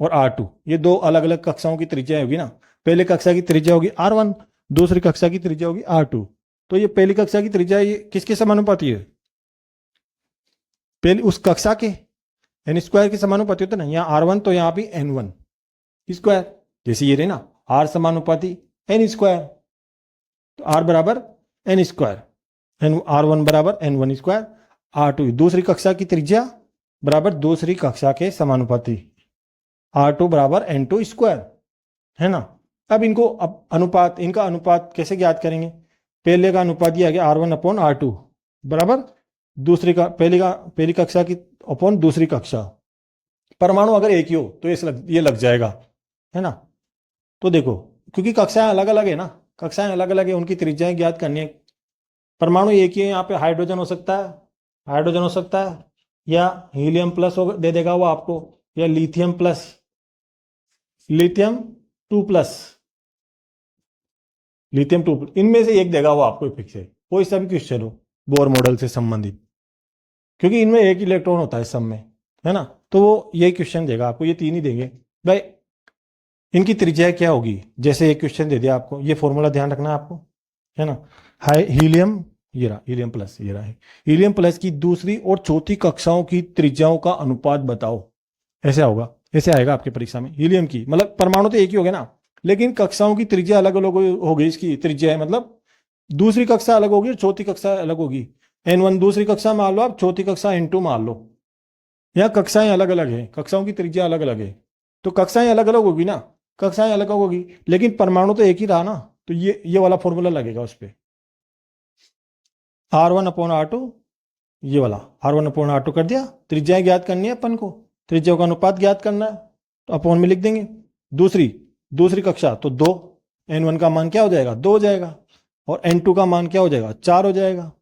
और R2, ये दो अलग अलग कक्षाओं की त्रिज्या होगी ना। पहले कक्षा की त्रिज्या होगी R1, दूसरी कक्षा की त्रिज्या होगी R2। तो ये पहली कक्षा की त्रिज्या ये किसके समानुपाती है? पहले उस कक्षा के एन स्क्वायर के समानुपाती होता है ना। यहाँ R1 तो यहाँ भी N1 स्क्वायर, जैसे ये रहे ना, R समानुपाती N स्क्वायर, तो R बराबर N स्क्वायर, R1 बराबर N1 स्क्वायर। R2 दूसरी कक्षा की त्रिज्या बराबर दूसरी कक्षा के समानुपाती, R2 बराबर N2 स्क्वायर, है ना। अब इनका अनुपात कैसे ज्ञात करेंगे? पहले का अनुपात ये आ गया R1/R2 बराबर पहली कक्षा की अपॉन दूसरी कक्षा। परमाणु अगर एक ही हो तो ये लग जाएगा, है ना। तो देखो, क्योंकि कक्षाएं अलग अलग है ना, कक्षाएं अलग अलग है, उनकी त्रिज्याएं ज्ञात करनी है। परमाणु एक ही है, यहाँ पे हाइड्रोजन हो सकता है, या हीलियम प्लस दे देगा वो आपको, या लिथियम 2+, इनमें से एक देगा वो आपको फिक्स है। कोई सा भी क्वेश्चन हो बोर मॉडल से संबंधित, क्योंकि इनमें एक इलेक्ट्रॉन होता है सब में, है ना। तो वो यही क्वेश्चन देगा आपको, ये 3 ही देंगे भाई। इनकी त्रिज्या क्या होगी? जैसे एक क्वेश्चन दे दिया आपको, ये फॉर्मूला ध्यान रखना है आपको, है ना। हीलियम, ये रहा हीलियम प्लस की दूसरी और चौथी कक्षाओं की त्रिज्याओं का अनुपात बताओ। ऐसे आएगा आपके परीक्षा में। हीलियम की मतलब परमाणु तो एक ही हो गया ना, लेकिन कक्षाओं की त्रिज्या अलग अलग होगी। इसकी त्रिज्या है मतलब दूसरी कक्षा अलग होगी और चौथी कक्षा अलग होगी। N1 दूसरी कक्षा मान लो आप, चौथी कक्षा N2 मान लो। यहाँ कक्षाएं अलग अलग है, कक्षाओं की त्रिज्या अलग अलग है, तो कक्षाएं अलग अलग होगी ना, कक्षाएं अलग अलग होगी, लेकिन परमाणु तो एक ही रहा ना। तो ये वाला फॉर्मूला लगेगा उस पर, R1/R2, ये वाला R1/R2 कर दिया। त्रिज्याएं ज्ञात करनी है अपन को, त्रिज्या का अनुपात ज्ञात करना है, तो अपॉन में लिख देंगे। दूसरी कक्षा तो 2, N1 का मान क्या हो जाएगा? 2 हो जाएगा, और N2 का मान क्या हो जाएगा? 4 हो जाएगा।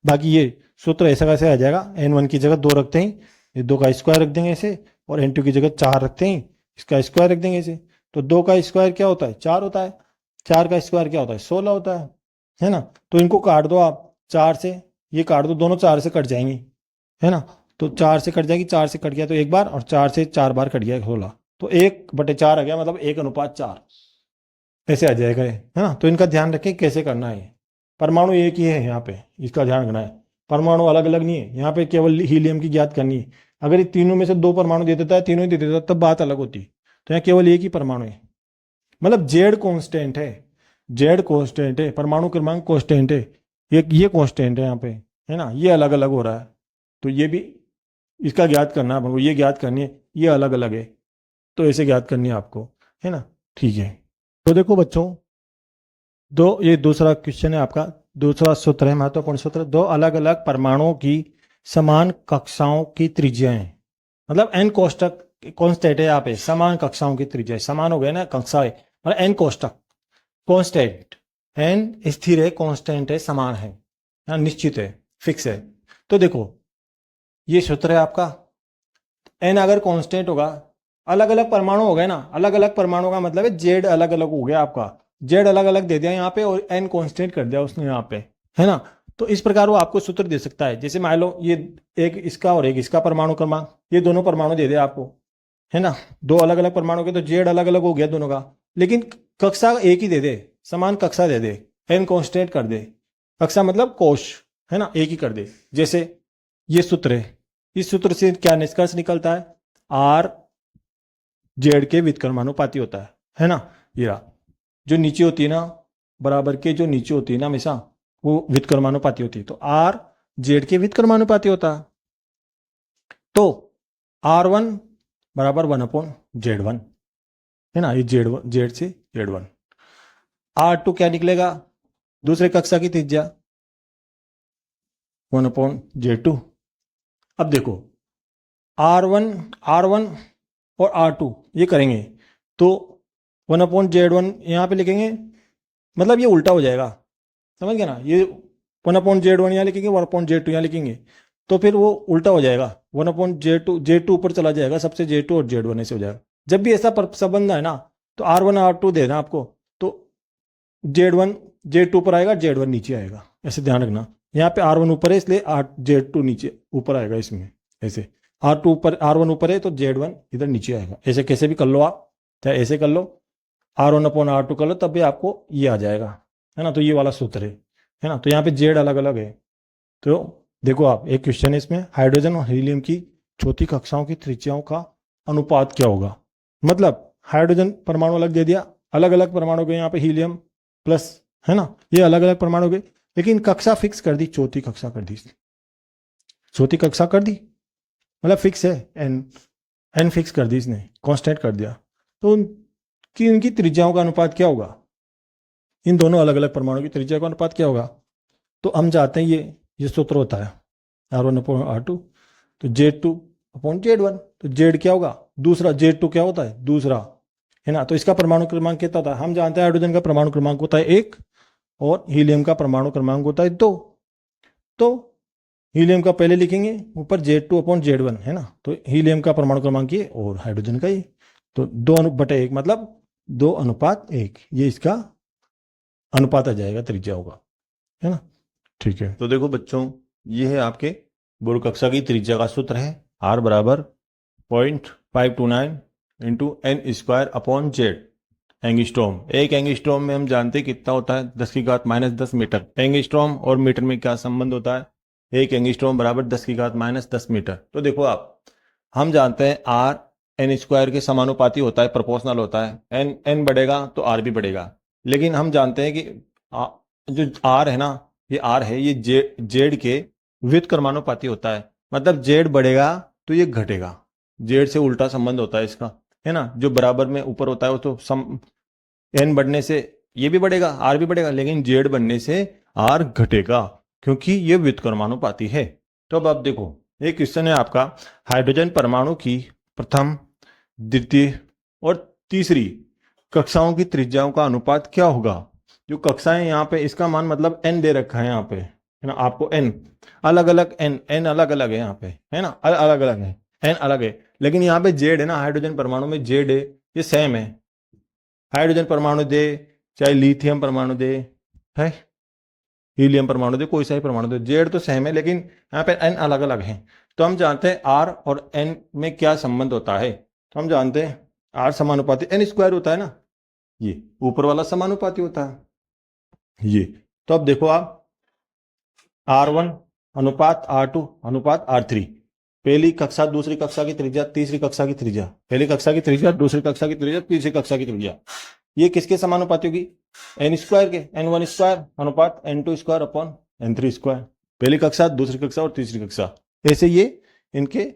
बाकी ये सूत्र ऐसा कैसे आ जाएगा, N1 की जगह 2 रखते हैं, ये 2 का स्क्वायर रख देंगे ऐसे, और N2 की जगह 4 रखते हैं, इसका स्क्वायर रख देंगे ऐसे। तो 2 का स्क्वायर क्या होता है? 4 होता है। 4 का स्क्वायर क्या होता है? 16 होता है ना। तो इनको काट दो आप 4 से, ये काट दो, दोनों 4 से कट जाएंगी, है ना। तो 4 से कट जाएगी, 4 से कट गया तो एक बार, और 4 से 4 बार कट गया 16, तो 1/4 आ गया, मतलब 1:4 ऐसे आ जाएगा ये, है ना। तो इनका ध्यान रखें कैसे करना है। परमाणु एक ही है यहाँ पे, इसका ध्यान रखना है। परमाणु अलग अलग नहीं है, यहाँ पे केवल हीलियम की ज्ञात करनी है। अगर ये तीनों में से 2 परमाणु दे देता है, तीनों ही दे देता है, तब बात अलग होती। तो यहाँ केवल एक ही परमाणु है, मतलब जेड कांस्टेंट है, जेड कांस्टेंट है, परमाणु क्रमांक कांस्टेंट है, ये कांस्टेंट है यहाँ पे, है ना। ये अलग अलग हो रहा है, तो ये भी इसका ज्ञात करना है आपको, ये ज्ञात करनी है, ये अलग अलग है, तो ऐसे ज्ञात करनी है आपको, है ना। ठीक है, तो देखो बच्चों, ये दूसरा क्वेश्चन है आपका, दूसरा सूत्र है, महत्वपूर्ण सूत्र। दो अलग अलग परमाणुओं की समान कक्षाओं की त्रिज्याएं, मतलब एन कोष्टक कांस्टेंट है यहाँ पे, समान कक्षाओं की त्रिज्या, समान हो गए ना कक्षाएं, मतलब एन कोष्टक कांस्टेंट, एन स्थिर है, कांस्टेंट है, समान है, निश्चित है, फिक्स है। तो देखो ये सूत्र है आपका, एन अगर कांस्टेंट होगा, अलग अलग परमाणु हो गए ना, अलग अलग परमाणु का मतलब है जेड अलग अलग हो गया आपका, जेड अलग अलग दे दिया यहाँ पे और एन कांस्टेंट कर दिया उसने यहाँ पे, है ना। तो इस प्रकार वो आपको सूत्र दे सकता है, जैसे मान लो ये एक इसका और एक इसका परमाणु क्रमांक, ये दोनों परमाणु दे दे आपको, है ना। 2 अलग अलग परमाणु के, तो जेड अलग अलग हो गया दोनों का, लेकिन कक्षा एक ही दे दे, समान कक्षा दे दे, एन कांस्टेंट कर दे, कक्षा मतलब कोश, है ना, एक ही कर दे। जैसे ये सूत्र है, इस सूत्र से क्या निष्कर्ष निकलता है, आर जेड के व्युत्क्रमानुपाती होता है ना। ये रहा, जो नीचे होती है ना, बराबर के जो नीचे होती है ना हमेशा, वो व्युत्क्रमानुपाती होती है, तो आर जेड के व्युत्क्रमानुपाती होता है। तो R1 बराबर 1/Z1, है ना, ये जेड से Z1। R2 क्या निकलेगा, दूसरे कक्षा की त्रिज्या 1/Z2। अब देखो R1 और R2 ये करेंगे तो 1/Z1 यहाँ पे लिखेंगे, मतलब ये उल्टा हो जाएगा, समझ गए ना। ये 1/Z1 यहाँ लिखेंगे, 1/Z2 यहाँ लिखेंगे, तो फिर वो उल्टा हो जाएगा, 1/Z2 ऊपर चला जाएगा सबसे, Z2 और Z1 ऐसे हो जाएगा। जब भी ऐसा संबंध है ना, तो R1 R2 देना आपको, तो Z2 पर आएगा, Z1 नीचे आएगा, ऐसे ध्यान रखना। यहाँ पे R1 ऊपर है इसलिए Z2 नीचे ऊपर आएगा, इसमें ऐसे R1 ऊपर है तो Z1 इधर नीचे आएगा, ऐसे कैसे भी कर लो आप, चाहे ऐसे कर लो, R1/R2 कर लो, तब भी आपको ये आ जाएगा, है ना। तो ये वाला सूत्र है ना। तो यहाँ पे जेड अलग अलग है। तो देखो आप, एक क्वेश्चन है इसमें, हाइड्रोजन और हीलियम की चौथी कक्षाओं की त्रिज्याओं का अनुपात क्या होगा। मतलब हाइड्रोजन परमाणु अलग दे दिया, अलग अलग परमाणु के, यहाँ पे हीलियम प्लस, है ना, ये अलग अलग परमाणु के, लेकिन कक्षा फिक्स कर दी, चौथी कक्षा कर दी, चौथी कक्षा कर दी, मतलब फिक्स है, एन फिक्स कर दी इसने, कांस्टेंट कर दिया। तो इनकी त्रिज्याओं का अनुपात क्या होगा, इन दोनों अलग अलग परमाणु की त्रिज्या का अनुपात क्या होगा। तो हम चाहते हैं ये सूत्र होता है R1/R2, तो Z2/Z1, तो Z क्या होगा, दूसरा, Z2 क्या होता है, दूसरा, है ना। तो इसका परमाणु क्रमांक कितना होता है, हम जानते हैं हाइड्रोजन का परमाणु क्रमांक होता है 1 और हीलियम का परमाणु क्रमांक होता है 2। तो हीलियम का पहले लिखेंगे ऊपर Z2/Z1, है ना। तो हीलियम का परमाणु क्रमांक ये और हाइड्रोजन का ये, तो 2/1 मतलब 2:1, ये इसका अनुपात आ जाएगा, त्रिज्या होगा, है ना। ठीक है, तो देखो बच्चों, ये है आपके गुरु कक्षा की त्रिज्या का सूत्र है, R बराबर 0.529 × N² एंगस्ट्रॉम। एक एंगस्ट्रॉम में हम जानते हैं कितना होता है, 10⁻⁻10 मीटर। एंगस्ट्रॉम और मीटर में क्या संबंध होता है, एक एंगस्ट्रॉम बराबर 10⁻⁻10 मीटर। तो देखो आप, हम जानते हैं R N² के समानुपाती होता है, प्रोपोर्शनल होता है, N बढ़ेगा तो R भी बढ़ेगा। लेकिन हम जानते हैं कि जो R है ना, ये R है, ये जेड के व्युत्क्रमानुपाती होता है, मतलब जेड बढ़ेगा तो ये घटेगा, जेड से उल्टा संबंध होता है इसका, है ना। जो बराबर में ऊपर होता है वो तो एन बढ़ने से ये भी बढ़ेगा, आर भी बढ़ेगा, लेकिन जेड बढ़ने से आर घटेगा, क्योंकि ये व्युत्क्रमानुपाती है। तो अब आप देखो, एक क्वेश्चन है आपका, हाइड्रोजन परमाणु की प्रथम, द्वितीय और तीसरी कक्षाओं की त्रिज्याओं का अनुपात क्या होगा। जो कक्षाएं यहाँ पे, इसका मान मतलब एन दे रखा है यहाँ पे, है ना, आपको एन अलग अलग, एन अलग अलग है यहाँ पे, है ना, अलग अलग है, एन अलग है, लेकिन यहाँ पे जेड है ना, हाइड्रोजन परमाणु में जेड है, ये सेम है। हाइड्रोजन परमाणु दे चाहे लिथियम परमाणु दे, है हीलियम परमाणु दे, कोई सा ही परमाणु दे, जेड तो सेम है लेकिन यहाँ पे एन अलग अलग है। तो हम जानते हैं आर और एन में क्या संबंध होता है। तो हम जानते हैं आर समानुपाती एन स्क्वायर होता है ना, ये ऊपर वाला समानुपाती होता है ये। तो अब देखो आप R1 अनुपात R2 अनुपात R3, पहली कक्षा दूसरी कक्षा की त्रिज्या तीसरी कक्षा की त्रिज्या, पहली कक्षा की त्रिज्या दूसरी कक्षा की त्रिज्या तीसरी कक्षा की त्रिज्या, ये किसके समानुपाती होगी, एन स्क्वायर के, N1 स्क्वायर अनुपात N2 square upon N3 square, पहली कक्षा दूसरी कक्षा और तीसरी कक्षा, ऐसे ये इनके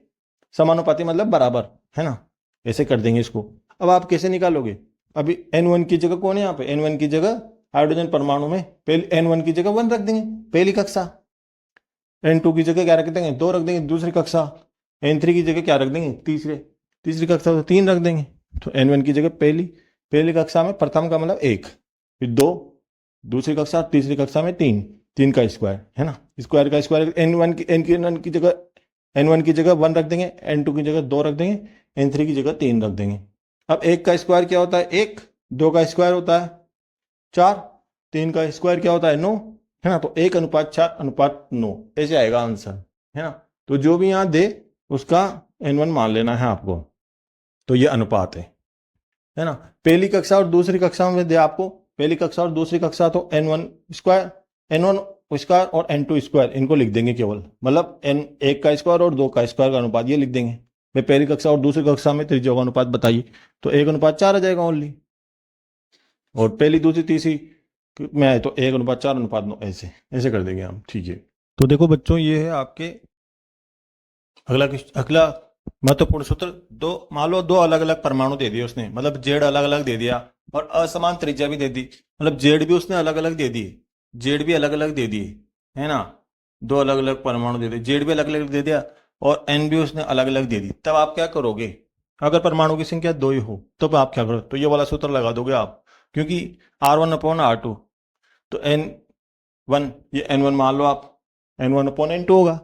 समानुपाती मतलब बराबर है ना, ऐसे कर देंगे इसको। अब आप कैसे निकालोगे, अभी N1 की जगह कौन है यहाँ पे, N1 की जगह हाइड्रोजन परमाणु में पहले N1 की जगह 1 रख देंगे पहली कक्षा, N2 की जगह क्या रख देंगे 2 रख देंगे दूसरी कक्षा, N3 की जगह क्या रख देंगे तीसरी कक्षा तो 3 रख देंगे। तो N1 की जगह पहली कक्षा में प्रथम का मतलब 1, फिर 2 दूसरी कक्षा, तीसरी कक्षा में 3 का स्क्वायर है ना, स्क्वायर का स्क्वायर N1 की जगह 1 रख देंगे, N2 की जगह 2 रख देंगे, N3 की जगह 3 रख देंगे। अब 1 का स्क्वायर क्या होता है 1, 2 का स्क्वायर होता है 4, 3 का स्क्वायर क्या होता है 9 है ना, तो 1:4:9 ऐसे आएगा आंसर है ना। तो जो भी यहां दे उसका N1 मान लेना है आपको, तो ये अनुपात है ना। पहली कक्षा और दूसरी कक्षा में दे आपको, पहली कक्षा और दूसरी कक्षा तो N1 स्क्वायर और N2 स्क्वायर इनको लिख देंगे केवल, मतलब N1 का स्क्वायर और 2 का स्क्वायर का अनुपात ये लिख देंगे। भाई पहली कक्षा और दूसरी कक्षा में त्रिज्या का अनुपात बताइए, तो 1:4 आ जाएगा ओनली, और पहली दूसरी तीसरी में आए तो 1:4:9 ऐसे ऐसे कर देंगे हम, ठीक है। तो देखो बच्चों ये है आपके अगला महत्वपूर्ण सूत्र। मान लो दो अलग अलग परमाणु दे दिए उसने, मतलब जेड अलग अलग दे दिया और असमान त्रिज्या भी दे दी, मतलब जेड भी उसने अलग अलग दे दी, जेड भी अलग अलग दे दिए है ना, दो अलग अलग परमाणु दे दिए, जेड भी अलग अलग दे दिया और एन भी उसने अलग अलग दे दी। तब आप क्या करोगे, अगर परमाणु की संख्या 2 ही हो तब आप क्या करो, तो ये वाला सूत्र लगा दोगे आप, क्योंकि R1/R2 तो N1 ये N1 मान लो आप, N1/N2 होगा,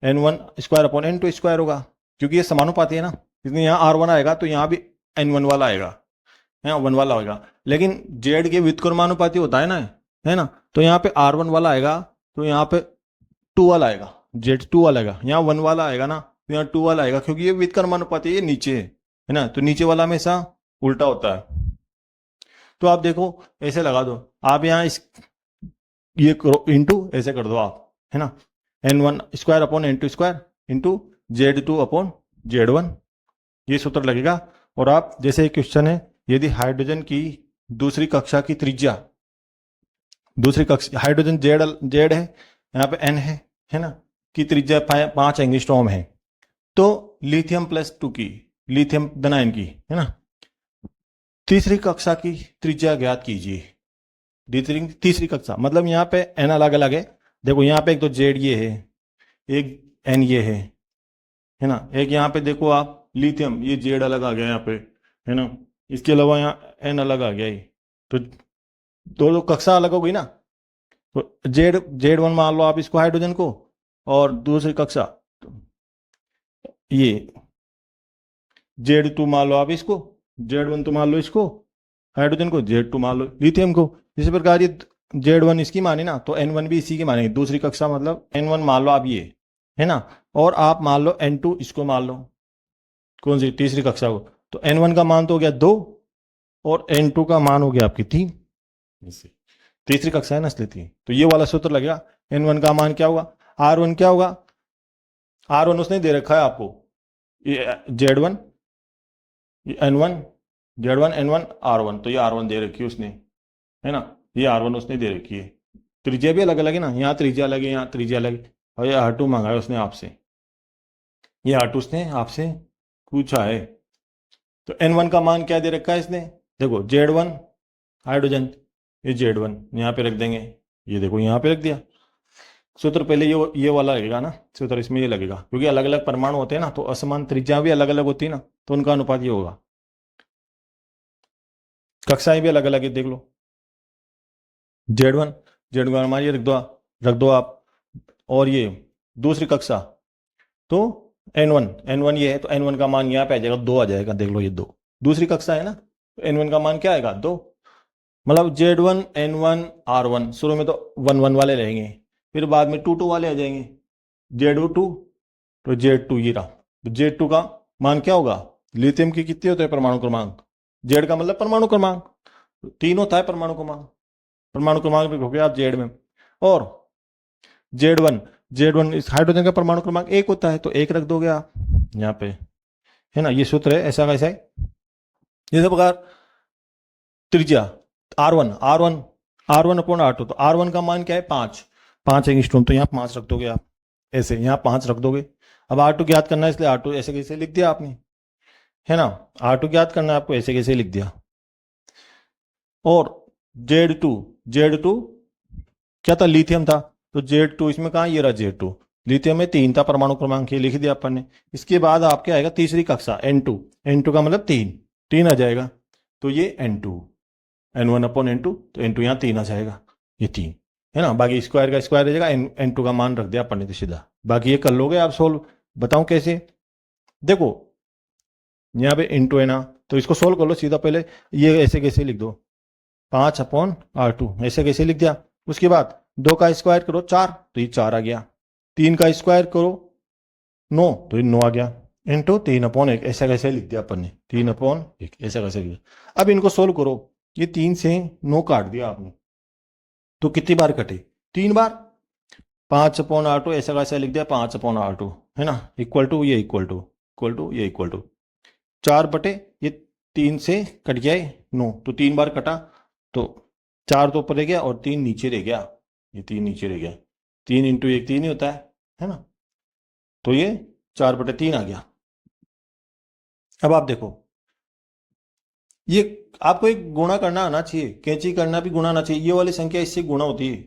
N1 स्क्वायर/N2 स्क्वायर होगा, क्योंकि ये समानुपाती है ना, इसलिए यहाँ R1 आएगा तो यहाँ भी N1 वाला आएगा, यहाँ 1 वाला होगा। लेकिन जेड के व्युत्क्रमानुपाती होता है ना, तो यहाँ पे R1 वाला आएगा तो यहाँ पे 2 वाला आएगा, जेड 2 वाला आएगा, यहाँ 1 वाला आएगा ना तो यहाँ 2 वाला आएगा, क्योंकि ये व्युत्क्रमानुपाती ये नीचे है ना, तो नीचे वाला हमेशा उल्टा होता है। तो आप देखो ऐसे लगा दो आप, यहाँ इस ये करो इंटू ऐसे कर दो आप है ना, N1 स्क्वायर/N2 स्क्वायर इंटू Z2/Z1, ये सूत्र लगेगा। और आप जैसे क्वेश्चन है, यदि हाइड्रोजन की दूसरी कक्षा की त्रिज्या, दूसरी कक्षा हाइड्रोजन जेड है, यहाँ पे N है ना, की त्रिज्या 5 एंगस्ट्रॉम है, तो लिथियम+2 की, लिथियम धनायन की है ना, तीसरी कक्षा की त्रिज्या ज्ञात कीजिए। तीसरी कक्षा मतलब यहाँ पे N अलग अलग है, देखो यहाँ पे एक तो जेड ये है, एक N ये है ना, एक यहाँ पे देखो आप लिथियम ये जेड अलग आ गया यहाँ पे है ना, इसके अलावा यहाँ N अलग आ गया, ये तो दो कक्षा अलग हो गई ना, तो Z1 मान लो आप इसको हाइड्रोजन को, और दूसरी कक्षा तो ये Z2 मान लो आप इसको, Z1 तो मान लो इसको हाइड्रोजन को, Z2 मान लो लिथियम को। इसी प्रकार ये Z1 इसकी माने ना, तो N1 भी इसी की मानेंगे, दूसरी कक्षा मतलब N1 मान लो आप ये है ना, और आप मान लो N2 इसको मान लो, कौन सी तीसरी कक्षा को, तो N1 का मान तो हो गया 2 और N2 का मान हो गया आपकी 3, तीसरी कक्षा है ना इसलिए 3, तो ये वाला सूत्र लगेगा। N1 का मान क्या होगा, R1 क्या होगा, R1 उसने दे रखा है आपको, ये Z1 ये N1 Z1 N1 R1, तो ये R1 दे रखी है उसने है ना, ये R1 उसने दे रखी है, त्रिज्या भी अलग अलग है ना, यहाँ त्रिज्या अलग है यहाँ त्रिज्या अलग है, और ये R2 मांगा है उसने आपसे, ये R2 उसने आपसे पूछा है। तो N1 का मान क्या दे रखा है इसने, देखो Z1 हाइड्रोजन, ये Z1 यहाँ पे रख देंगे, ये देखो यहाँ पे रख दिया। सूत्र पहले ये वाला लगेगा ना, सूत्र इसमें ये लगेगा, क्योंकि अलग अलग परमाणु होते हैं ना, तो असमान त्रिज्या भी अलग अलग होती है ना, तो उनका अनुपात ये होगा। कक्षाएं भी अलग अलग है, देख लो Z1 मान ये रख दो आप, और ये दूसरी कक्षा तो N1 ये है, तो N1 का मान यहाँ पे आ जाएगा 2 आ जाएगा, देख लो ये 2 दूसरी कक्षा है ना, तो N1 का मान क्या आएगा 2, मतलब Z1 N1 R1 शुरू में तो 1 1 वाले रहेंगे, फिर बाद में 2 2 वाले आ जाएंगे। Z2 तो Z2 ये रहा। तो Z2 का मान क्या होगा? लिथियम के कितने होते हैं परमाणु क्रमांक? Z का मतलब परमाणु क्रमांक, 3 होता है परमाणु क्रमांक। परमाणु क्रमांक हो गया आप Z में। और Z1 इस हाइड्रोजन का परमाणु क्रमांक 1 होता है, तो 1 रख दोगे आप यहाँ पे, है ना। ये सूत्र है, ऐसा कैसा है। इसी प्रकार त्रिज्या R1 अपॉन R2, तो R1 का मान क्या है? 5 एंगस्ट्रॉम, तो यहाँ 5 रख दोगे आप, ऐसे यहाँ 5 रख दोगे। अब R2 ज्ञात करना है, इसलिए R2 ऐसे कैसे लिख दिया आपने, है ना। R2 ज्ञात करना है आपको, ऐसे कैसे लिख दिया। और Z2 क्या था? लिथियम था, तो Z2 इसमें कहा, ये रहा Z2। लिथियम में 3 था परमाणु क्रमांक, ये लिख दिया अपन ने। इसके बाद आपके आएगा तीसरी कक्षा N2 का मतलब 3 आ जाएगा, तो ये N1 अपॉन N2, तो N2 यहाँ 3 आ जाएगा, ये 3, है ना। बाकी स्क्वायर का स्क्वायर आ जाएगा, N2 का मान रख दिया अपन ने तो सीधा। बाकी ये कर लोगे आप सोल्व। बताऊं कैसे? देखो यहाँ पे इंटू है ना, तो इसको सोल्व कर लो सीधा। पहले ये ऐसे कैसे लिख दो, 5 अपॉन R2 ऐसे कैसे लिख दिया। उसके बाद 2 का स्क्वायर करो 4, तो ये 4 आ गया। 3 का स्क्वायर करो 9, तो ये 9 आ गया। इंटू 3 अपॉन 1 ऐसा कैसे लिख दिया अपन ने, 3 अपॉन 1 ऐसा कैसे लिख दिया। अब इनको सोल्व करो, ये 3 से 9 काट दिया आपने, तो कितनी बार कटे? 3 बार। 5 अपॉन R2 ऐसा कैसे लिख दिया, 5 अपॉन R2, है ना। इक्वल टू ये इक्वल टू ये इक्वल टू 4 बटे ये 3 से कट गया है 9, तो 3 बार कटा, तो 4 तो ऊपर रह गया और 3 नीचे रह गया, ये 3 नीचे रह गया। 3 इंटू 1 3 ही होता है ना। तो ये 4 बटे 3 आ गया। अब आप देखो, ये आपको एक गुणा करना आना चाहिए, कैंची करना भी गुणा आना चाहिए। ये वाली संख्या इससे गुणा होती है,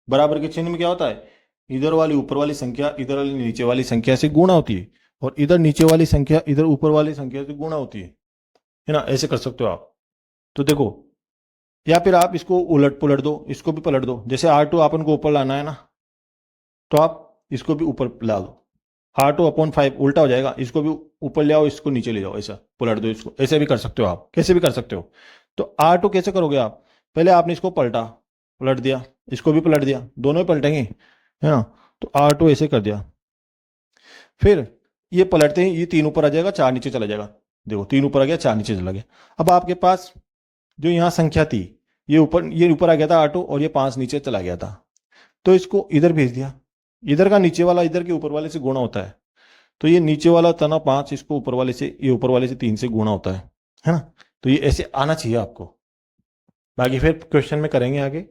बराबर के चिन्ह में क्या होता है, इधर वाली ऊपर वाली संख्या इधर वाली नीचे वाली संख्या से गुणा होती है, और इधर नीचे वाली संख्या इधर ऊपर वाली संख्या से गुणा होती है ना। ऐसे कर सकते हो आप। तो देखो, या फिर आप इसको उलट पुलट दो, इसको भी पलट दो। जैसे R2 अपन को ऊपर लाना है ना, तो आप इसको भी ऊपर ला दो। R2 अपॉन 5 उल्टा हो जाएगा, इसको भी ऊपर ले आओ, इसको नीचे ले जाओ, ऐसा पलट दो इसको। ऐसे भी कर सकते हो आप, कैसे भी कर सकते हो। तो R2 कैसे करोगे आप? पहले आपने इसको पलट दिया, इसको भी पलट दिया, दोनों ही पलटेंगे, है ना। तो R2 ऐसे कर दिया, फिर ये पलटते ही ये 3 ऊपर आ जाएगा, 4 नीचे चला जाएगा। देखो 3 ऊपर आ गया, 4 नीचे चला गया। अब आपके पास जो यहाँ संख्या थी, ये ऊपर आ गया था R2, और ये 5 नीचे चला गया था, तो इसको इधर भेज दिया। इधर का नीचे वाला इधर के ऊपर वाले से गुणा होता है, तो ये नीचे वाला था ना 5, इसको ऊपर वाले से, ये ऊपर वाले से 3 से गुणा होता है ना। तो ये ऐसे आना चाहिए आपको। बाकी फिर क्वेश्चन में करेंगे आगे,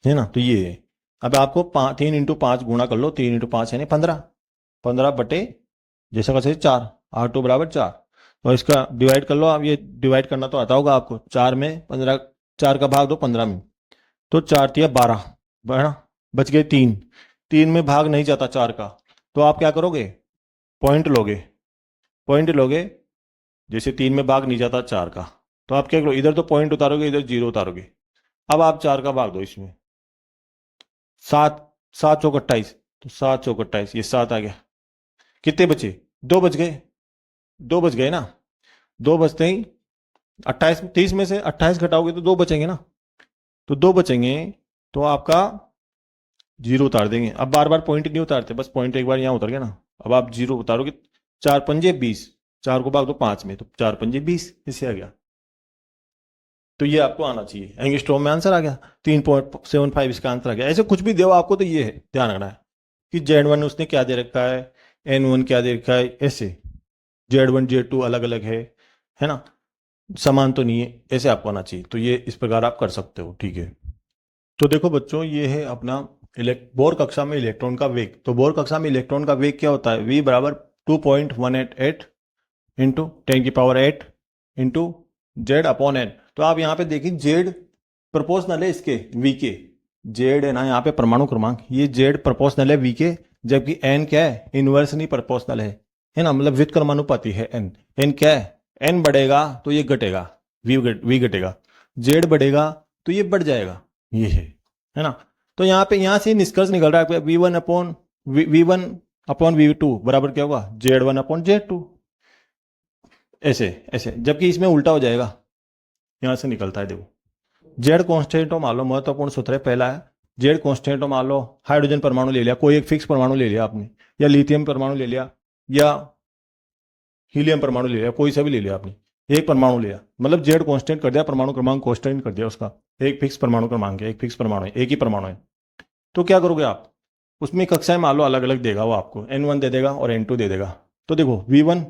है ना। तो ये है। अब आपको 3 इंटू 5 गुणा कर लो, 3 इंटू 5 यानी 15 बटे जैसा कैसे 4, R2 बराबर 4। तो इसका डिवाइड कर लो आप, ये डिवाइड करना तो आता होगा आपको। 4 में 15, 4 का भाग दो 15 में, तो 4 तिया 12, बच गए 3 में भाग नहीं जाता 4 का, तो आप क्या करोगे, पॉइंट लोगे। जैसे 3 में भाग नहीं जाता 4 का, तो आप क्या करोगे, इधर तो पॉइंट उतारोगे, इधर 0 उतारोगे। अब आप 4 का भाग दो इसमें, 7 चौक 28, तो 7 चौक 28, ये 7 आ गया। कितने बचे? 2 बच गए ना। 2 बचते ही 28, 30 में से 28 घटाओगे तो 2 बचेंगे ना, तो 2 बचेंगे, तो आपका 0 उतार देंगे। अब बार बार पॉइंट नहीं उतारते, बस पॉइंट एक बार यहाँ उतर गया ना। अब आप 0 उतारोगे, 4 पंजे 20, 4 को भाग दो 5 में, तो 4 पंजे 20, इससे आ गया। तो ये आपको आना चाहिए, एंगस्ट्रॉम में आंसर आ गया, 3.75 इसका आंसर आ गया। ऐसे कुछ भी दो आपको, तो ये है ध्यान रखना है कि Z1 उसने क्या दे रखा है, N1 क्या दे रखा है, ऐसे Z1 Z2 अलग अलग है ना, समान तो नहीं है, ऐसे आपको आना चाहिए। तो ये इस प्रकार आप कर सकते हो, ठीक है। तो देखो बच्चों, ये है अपना बोर कक्षा में इलेक्ट्रॉन का वेग। तो बोर कक्षा में इलेक्ट्रॉन का वेग क्या होता है, V बराबर 2.188 इंटू 10⁸ इंटू Z अपॉन N। तो आप यहाँ पे देखिए, Z प्रोपोर्शनल है इसके V के, Z है ना यहाँ पे परमाणु क्रमांक, ये Z प्रोपोर्शनल है V के, जबकि N क्या है, इनवर्सली प्रोपोर्शनल है ना, मतलब व्युत्क्रमानुपाती है N क्या है, N बढ़ेगा तो ये घटेगा, V घटेगा, Z बढ़ेगा तो ये बढ़ जाएगा, ये है ना। तो यहाँ से निष्कर्ष निकल रहा है, V1 अपॉन V2 बराबर क्या होगा, Z1 अपॉन Z2, ऐसे, जबकि इसमें उल्टा हो जाएगा, यहाँ से निकलता है। देखो जेड कॉन्स्टेंट हो मान लो, महत्वपूर्ण सूत्र है पहला है जेड कॉन्स्टेंट हो मान लो, हाइड्रोजन परमाणु ले लिया, कोई एक फिक्स परमाणु ले लिया आपने, या लिथियम परमाणु ले लिया या हीलियम परमाणु ले लिया, कोई सा भी ले लिया आपने, एक परमाणु लिया, मतलब जेड कांस्टेंट कर दिया, परमाणु क्रमांक कांस्टेंट कर दिया उसका, एक फिक्स परमाणु क्रमांक है, एक फिक्स परमाणु है, एक ही परमाणु है। तो क्या करोगे आप, उसमें कक्षाएं मान लो अलग अलग देगा वो आपको, N1 दे देगा और N2 दे देगा। तो देखो V1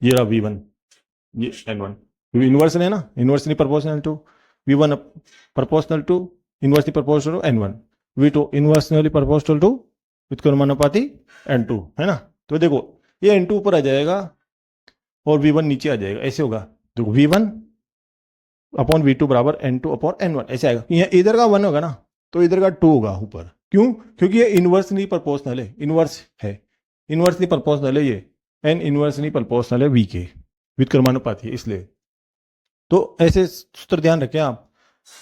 ये रहा V1, ये N1 इनवर्स है ना, inversely proportional to V1 proportional to inversely proportional to N1, V2 inversely proportional to व्युत्क्रमानुपाती N2 है ना। तो देखो ये N2 ऊपर आ जाएगा और V1 नीचे आ जाएगा, ऐसे होगा। देखो V1 अपॉन V2 बराबर N2 अपॉन N1 ऐसे आएगा। यहाँ इधर का 1 होगा ना तो इधर का 2 होगा ऊपर, क्यों, क्योंकि ये इनवर्सली प्रोपोर्शनल है, इनवर्स है, इनवर्सली प्रोपोर्शनल है ये, एन इनवर्सली प्रोपोर्शनल है V के, व्युत्क्रमानुपाती है इसलिए। तो ऐसे सूत्र ध्यान रखें आप,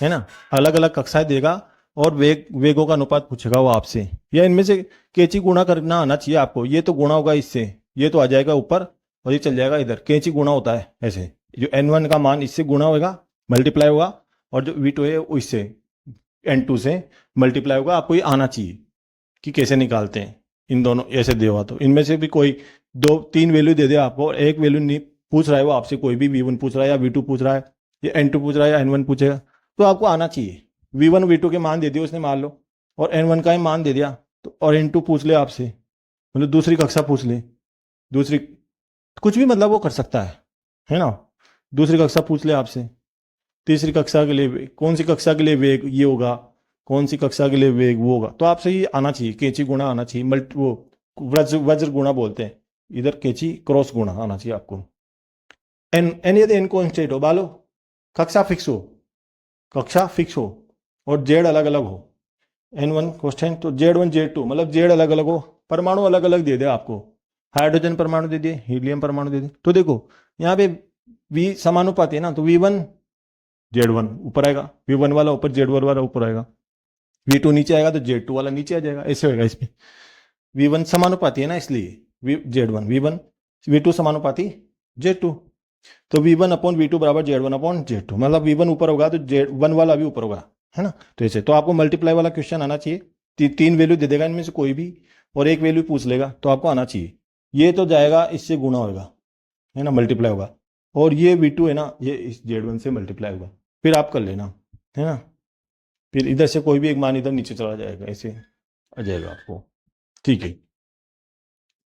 है ना, अलग अलग कक्षाएं देगा और वेगों का अनुपात पूछेगा वो आपसे, या इनमें से कैंची गुणा करना आना चाहिए आपको। ये तो गुणा होगा इससे, ये तो आ जाएगा ऊपर और ये चल जाएगा इधर, कैंची गुणा होता है ऐसे, जो N1 का मान इससे गुणा होगा, मल्टीप्लाई होगा, और जो V2 है वो इससे N2 से मल्टीप्लाई होगा। आपको ये आना चाहिए कि कैसे निकालते हैं इन दोनों, ऐसे देगा तो इनमें से भी कोई 2-3 वैल्यू दे दे आपको और एक वैल्यू नहीं पूछ रहा है वो आपसे, कोई भी V1 पूछ रहा है या V2 पूछ रहा है या N2 पूछ रहा है या N1 पूछेगा, तो आपको आना चाहिए। V1 V2 के मान दे दिए उसने मान लो, और N1 का ही मान दे दिया, तो और N2 पूछ ले आपसे, मतलब दूसरी कक्षा पूछ ले, दूसरी कुछ भी मतलब वो कर सकता है ना, दूसरी कक्षा पूछ ले आपसे, तीसरी कक्षा के लिए कौन सी कक्षा के लिए वेग ये होगा, कौन सी कक्षा के लिए वेग वो होगा, तो आपसे ये आना चाहिए, कैंची गुणा आना चाहिए, वो वज्र गुणा बोलते हैं इधर, कैंची क्रॉस गुणा आना चाहिए आपको। एन यदि एन कॉन्स्टेंट हो, बालो कक्षा फिक्स हो, कक्षा फिक्स हो और जेड अलग अलग हो, N1 कॉन्स्टेंट तो Z1 Z2 मतलब जेड अलग अलग हो, परमाणु अलग अलग दे दे आपको, हाइड्रोजन परमाणु दे दिए, हीलियम परमाणु दे दिए। तो देखो यहाँ पे V समानुपाती है ना, तो V1 Z1 ऊपर आएगा, V1 वाला ऊपर Z1 वाला ऊपर आएगा, V2 नीचे आएगा तो Z2 वाला नीचे आ जाएगा, ऐसे होगा इसमें। V1 समानुपाती है ना इसलिए Z1 V1, V2 समानुपाती Z2, तो V1 अपॉन V2 बराबर Z1 अपॉन Z2, मतलब V1 ऊपर होगा तो Z1 वाला भी ऊपर होगा, है ना। तो ऐसे तो आपको मल्टीप्लाई वाला क्वेश्चन आना चाहिए, 3 वैल्यू दे देगा इनमें से कोई भी और एक वैल्यू पूछ लेगा, तो आपको आना चाहिए। ये तो जाएगा इससे गुणा होगा, है ना, मल्टीप्लाई होगा, और ये V2 है ना, ये इस Z1 से मल्टीप्लाई होगा, फिर आप कर लेना, है ना, फिर इधर से कोई भी एक मान इधर नीचे चला जाएगा, ऐसे आ जाएगा आपको, ठीक है।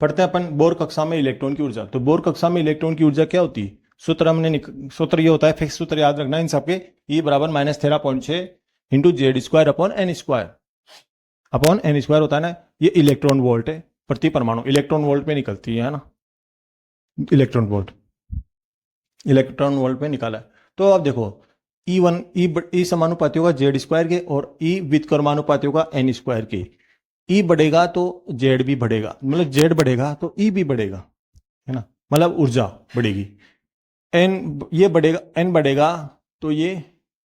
पढ़ते हैं अपन बोर कक्षा में इलेक्ट्रॉन की ऊर्जा। तो बोर कक्षा में इलेक्ट्रॉन की ऊर्जा क्या होती है, सूत्र हमने सूत्र ये होता है, फिक्स सूत्र याद रखना इन सबके, E बराबर -13.6 इंटू Z² अपॉन N² होता है ना, ये इलेक्ट्रॉन वोल्ट है प्रति परमाणु, इलेक्ट्रॉन वोल्ट में निकलती है ना, इलेक्ट्रॉन वोल्ट में निकाला है। तो अब देखो E समानुपाती होगा Z² के और E व्युत्क्रमानुपाती होगा N² के। E बढ़ेगा तो Z भी बढ़ेगा, मतलब Z बढ़ेगा तो E भी बढ़ेगा, है ना, मतलब ऊर्जा बढ़ेगी। ये बढ़ेगा, N बढ़ेगा तो ये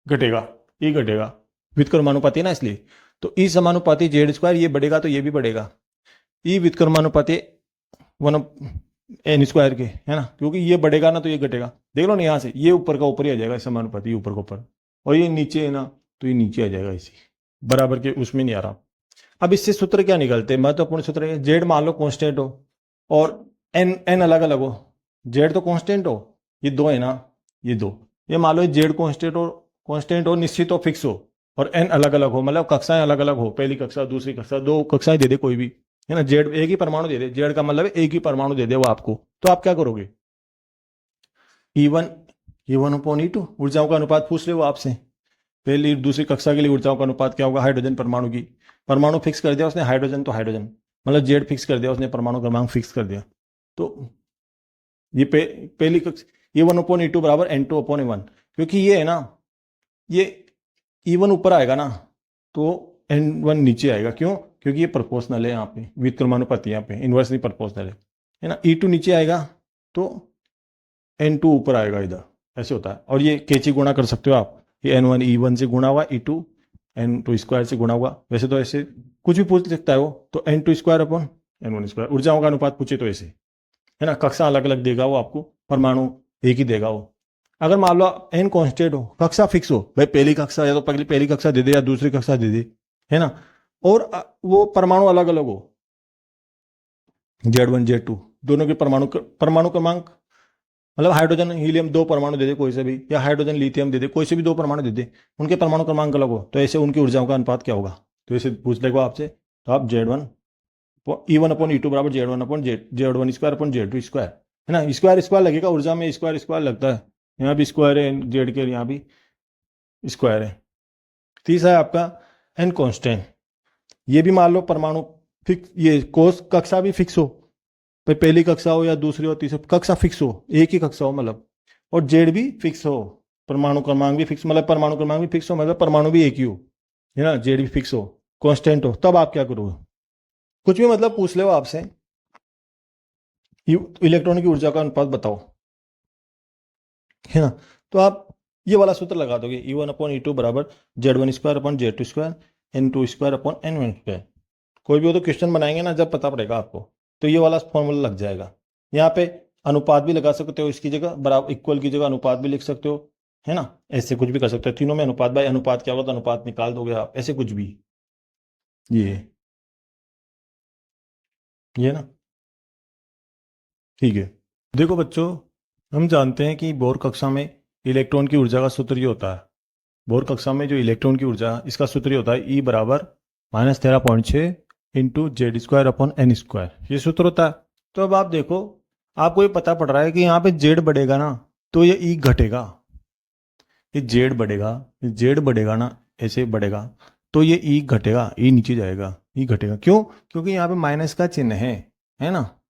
घटेगा, E घटेगा, व्युत्क्रमानुपाती है ना इसलिए। तो E समानुपाती Z², ये बढ़ेगा तो ये भी बढ़ेगा, E व्युत्क्रमानुपाती 1 N² के, है ना, क्योंकि ये बढ़ेगा ना तो ये घटेगा। देख लो ना यहाँ से, ये ऊपर का ऊपर ही आ जाएगा समानुपाती, ऊपर का ऊपर, और ये नीचे है ना तो ये नीचे आ जाएगा, इसी बराबर के उसमें नहीं आ रहा। अब इससे सूत्र क्या निकलते हैं, महत्वपूर्ण सूत्र है, जेड मान लो कांस्टेंट हो और एन अलग अलग हो, जेड तो कांस्टेंट हो, ये 2 है ना, ये 2, ये मान लो जेड कांस्टेंट हो, निश्चित हो, फिक्स हो, और एन अलग अलग हो, मतलब कक्षाएं अलग अलग हो, पहली कक्षा दूसरी कक्षा, 2 कक्षाएं दे दे कोई भी, है ना, जेड एक ही परमाणु दे दे, जेड का मतलब एक ही परमाणु दे दे वो आपको, तो आप क्या करोगे, E1 अपॉन E2 ऊर्जाओं का अनुपात पूछ ले वो आपसे, पहली दूसरी कक्षा के लिए ऊर्जाओं का अनुपात क्या होगा, हाइड्रोजन परमाणु की, परमाणु फिक्स कर दिया उसने, हाइड्रोजन तो हाइड्रोजन, मतलब जेड फिक्स कर दिया उसने, परमाणु क्रमांक फिक्स कर दिया, तो ये पहली कक्षा E1 अपॉन E2 बराबर N2 अपॉन E1, क्योंकि ये है ना, ये E1 ऊपर आएगा ना तो N1 नीचे आएगा, क्यों, क्योंकि ये प्रोपोर्शनल है, यहाँ पे व्युत्क्रमानुपाती, यहाँ पे इनवर्सली प्रोपोर्शनल है ना, E2 नीचे आएगा तो N2 ऊपर आएगा इधर, ऐसे होता है। और ये कैंची गुणा कर सकते हो आप, ये N1 E1 से गुणा हुआ, E2 N2² से गुणा हुआ, वैसे तो ऐसे कुछ भी पूछ सकता है वो, तो N2² अपॉन N1², ऊर्जाओं का अनुपात पूछे तो ऐसे, है ना, कक्षा अलग अलग देगा वो आपको, परमाणु एक ही देगा वो, अगर मान लो n कांस्टेंट हो, कक्षा फिक्स हो, भाई पहली कक्षा या तो पहली कक्षा दे दे या दूसरी कक्षा दे दे, है ना, और वो परमाणु अलग अलग हो, Z1 Z2 दोनों के परमाणु क्रमांक, मतलब हाइड्रोजन हीलियम दो परमाणु दे दे कोई से भी, या हाइड्रोजन लिथियम दे दे कोई से भी दो परमाणु दे दे, उनके परमाणु क्रमांक अलग हो, तो ऐसे उनकी ऊर्जाओं का अनुपात क्या होगा? तो ऐसे पूछ लेगा आपसे, तो आप Z1 E1 अपॉन E2 बराबर Z1 upon Z1 square upon Z2 square, है ना, स्क्वायर स्क्वायर लगेगा, ऊर्जा में स्क्वायर स्क्वायर लगता है, यहाँ भी स्क्वायर है जेड के, यहाँ भी स्क्वायर है। तीसरा है आपका एन कांस्टेंट, ये भी मान लो परमाणु फिक्स, ये कोस कक्षा भी फिक्स हो, भाई पहली कक्षा हो या दूसरी हो तीसरी कक्षा फिक्स हो, एक ही कक्षा हो मतलब, और जेड भी फिक्स हो, परमाणु क्रमांक भी फिक्स, मतलब परमाणु क्रमांक भी फिक्स हो, मतलब परमाणु भी एक ही हो, है ना, जेड भी फिक्स हो, कांस्टेंट हो, तब आप क्या करोगे? कुछ भी मतलब पूछ ले वो आपसे, इलेक्ट्रॉन की ऊर्जा का अनुपात बताओ, है ना, तो आप ये वाला सूत्र लगा दोगे, E1 अपॉन E2 बराबर Z1 square upon Z2 square N2 square upon N1 square. कोई भी वो तो क्वेश्चन बनाएंगे ना जब पता पड़ेगा आपको, तो ये वाला फॉर्मूला लग जाएगा। यहाँ पे अनुपात भी लगा सकते हो, इसकी जगह बराबर इक्वल की जगह अनुपात भी लिख सकते हो, है ना, ऐसे कुछ भी कर सकते हो, तीनों में अनुपात, भाई अनुपात क्या होगा तो अनुपात निकाल दोगे आप, ऐसे कुछ भी, ये ना, ठीक है। देखो बच्चों, हम जानते हैं कि बोर कक्षा में इलेक्ट्रॉन की ऊर्जा का सूत्र ये होता है, बोर कक्षा में जो इलेक्ट्रॉन की ऊर्जा इसका सूत्र ये होता है E बराबर -13.6 into Z square upon N square, ये सूत्र होता है। तो अब आप देखो, आपको ये पता पड़ रहा है कि यहाँ पे जेड बढ़ेगा ना तो ये ई घटेगा, ये जेड बढ़ेगा, ये जेड बढ़ेगा ना, ऐसे बढ़ेगा, तो ये ई घटेगा, ई नीचे जाएगा, ई घटेगा, क्यों? क्योंकि यहाँ पे माइनस का चिन्ह है ना,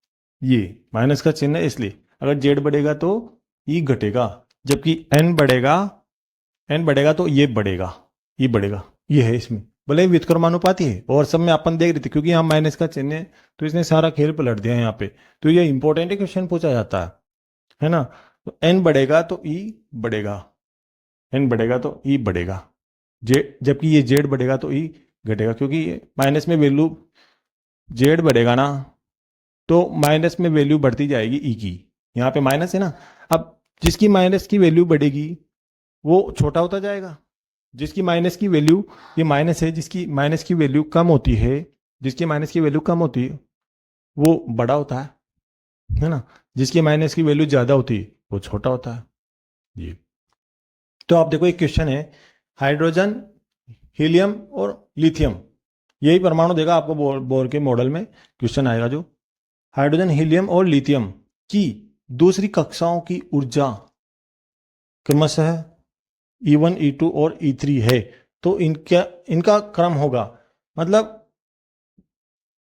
ये माइनस का चिन्ह है, इसलिए अगर जेड बढ़ेगा तो ई घटेगा, जबकि एन बढ़ेगा तो ये बढ़ेगा, ये बढ़ेगा, ये है इसमें, भले ही व्युत्क्रमानुपाती है, और सब में अपन देख रहे थे क्योंकि यहाँ माइनस का चिन्ह है तो इसने सारा खेल पलट दिया यहाँ पे, तो ये इंपॉर्टेंट क्वेश्चन पूछा जाता है ना, तो एन बढ़ेगा तो ई बढ़ेगा, एन बढ़ेगा तो ई बढ़ेगा, जबकि ये जेड बढ़ेगा तो ई घटेगा, क्योंकि माइनस में वैल्यू, जेड बढ़ेगा ना तो माइनस में वैल्यू बढ़ती जाएगी ई की, यहाँ पे माइनस है ना, अब जिसकी माइनस की वैल्यू बढ़ेगी वो छोटा होता जाएगा, जिसकी माइनस की वैल्यू, ये माइनस है, जिसकी माइनस की वैल्यू कम होती है, जिसकी माइनस की वैल्यू कम होती है वो बड़ा होता है ना, जिसकी माइनस की वैल्यू ज्यादा होती है वो छोटा होता है, ये। तो आप देखो एक क्वेश्चन है, हाइड्रोजन हीलियम और लिथियम, यही परमाणु देगा आपको, बोर के मॉडल में क्वेश्चन आएगा जो, हाइड्रोजन हीलियम और लिथियम की दूसरी कक्षाओं की ऊर्जा क्रमशः E1 E2 और E3 है, तो इनका क्रम होगा, मतलब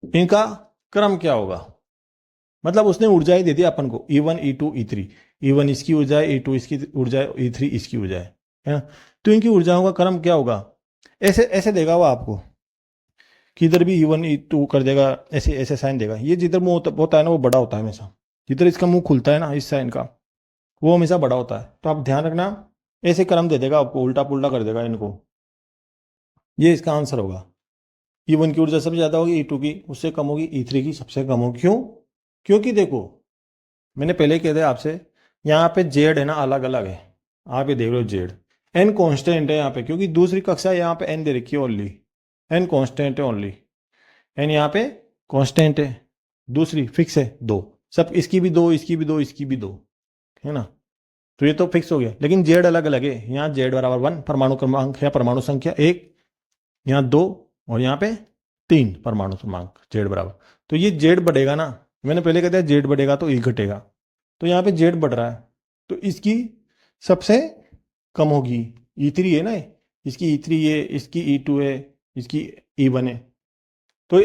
इनका क्रम क्या होगा, मतलब उसने ऊर्जा ही दे दी अपन को, E1 E2 E3, E1 इसकी ऊर्जा है, E2 इसकी ऊर्जा है, E3 इसकी ऊर्जा है ना, तो इनकी ऊर्जाओं का क्रम क्या होगा, ऐसे ऐसे देगा वो आपको, किधर भी E1 E2 कर देगा, ऐसे ऐसे साइन देगा, ये जिधर मुंह होता है ना वो बड़ा होता है हमेशा, जिधर इसका मुंह खुलता है ना इस साइन का, वो हमेशा बड़ा होता है, तो आप ध्यान रखना, ऐसे क्रम दे देगा आपको, उल्टा पुल्टा कर देगा इनको, ये इसका आंसर होगा। E1 की ऊर्जा सबसे ज्यादा होगी, E2 की उससे कम होगी, E3 की सबसे कम होगी, क्यों? क्योंकि देखो मैंने पहले कह दिया आपसे, यहाँ पे जेड है ना अलग अलग है, आप ये देख लो जेड, एन कांस्टेंट है यहाँ पे, क्योंकि दूसरी कक्षा यहाँ पे एन दे रखी है ओनली, एन कांस्टेंट है ओनली, एन यहाँ पे कांस्टेंट है, दूसरी फिक्स है दो, सब इसकी भी दो, इसकी भी दो, इसकी भी दो, है ना, तो ये तो फिक्स हो गया, लेकिन जेड अलग अलग है, यहाँ जेड बराबर 1 परमाणु क्रमांक या परमाणु संख्या 1, यहाँ 2 और यहाँ पे 3 परमाणु क्रमांक जेड बराबर, तो ये जेड बढ़ेगा ना, मैंने पहले कह दिया जेड बढ़ेगा तो ई घटेगा, तो यहाँ पे जेड बढ़ रहा है तो इसकी सबसे कम होगी, E3 है ना, इसकी E3 है, इसकी E2 है, इसकी E1 है, तो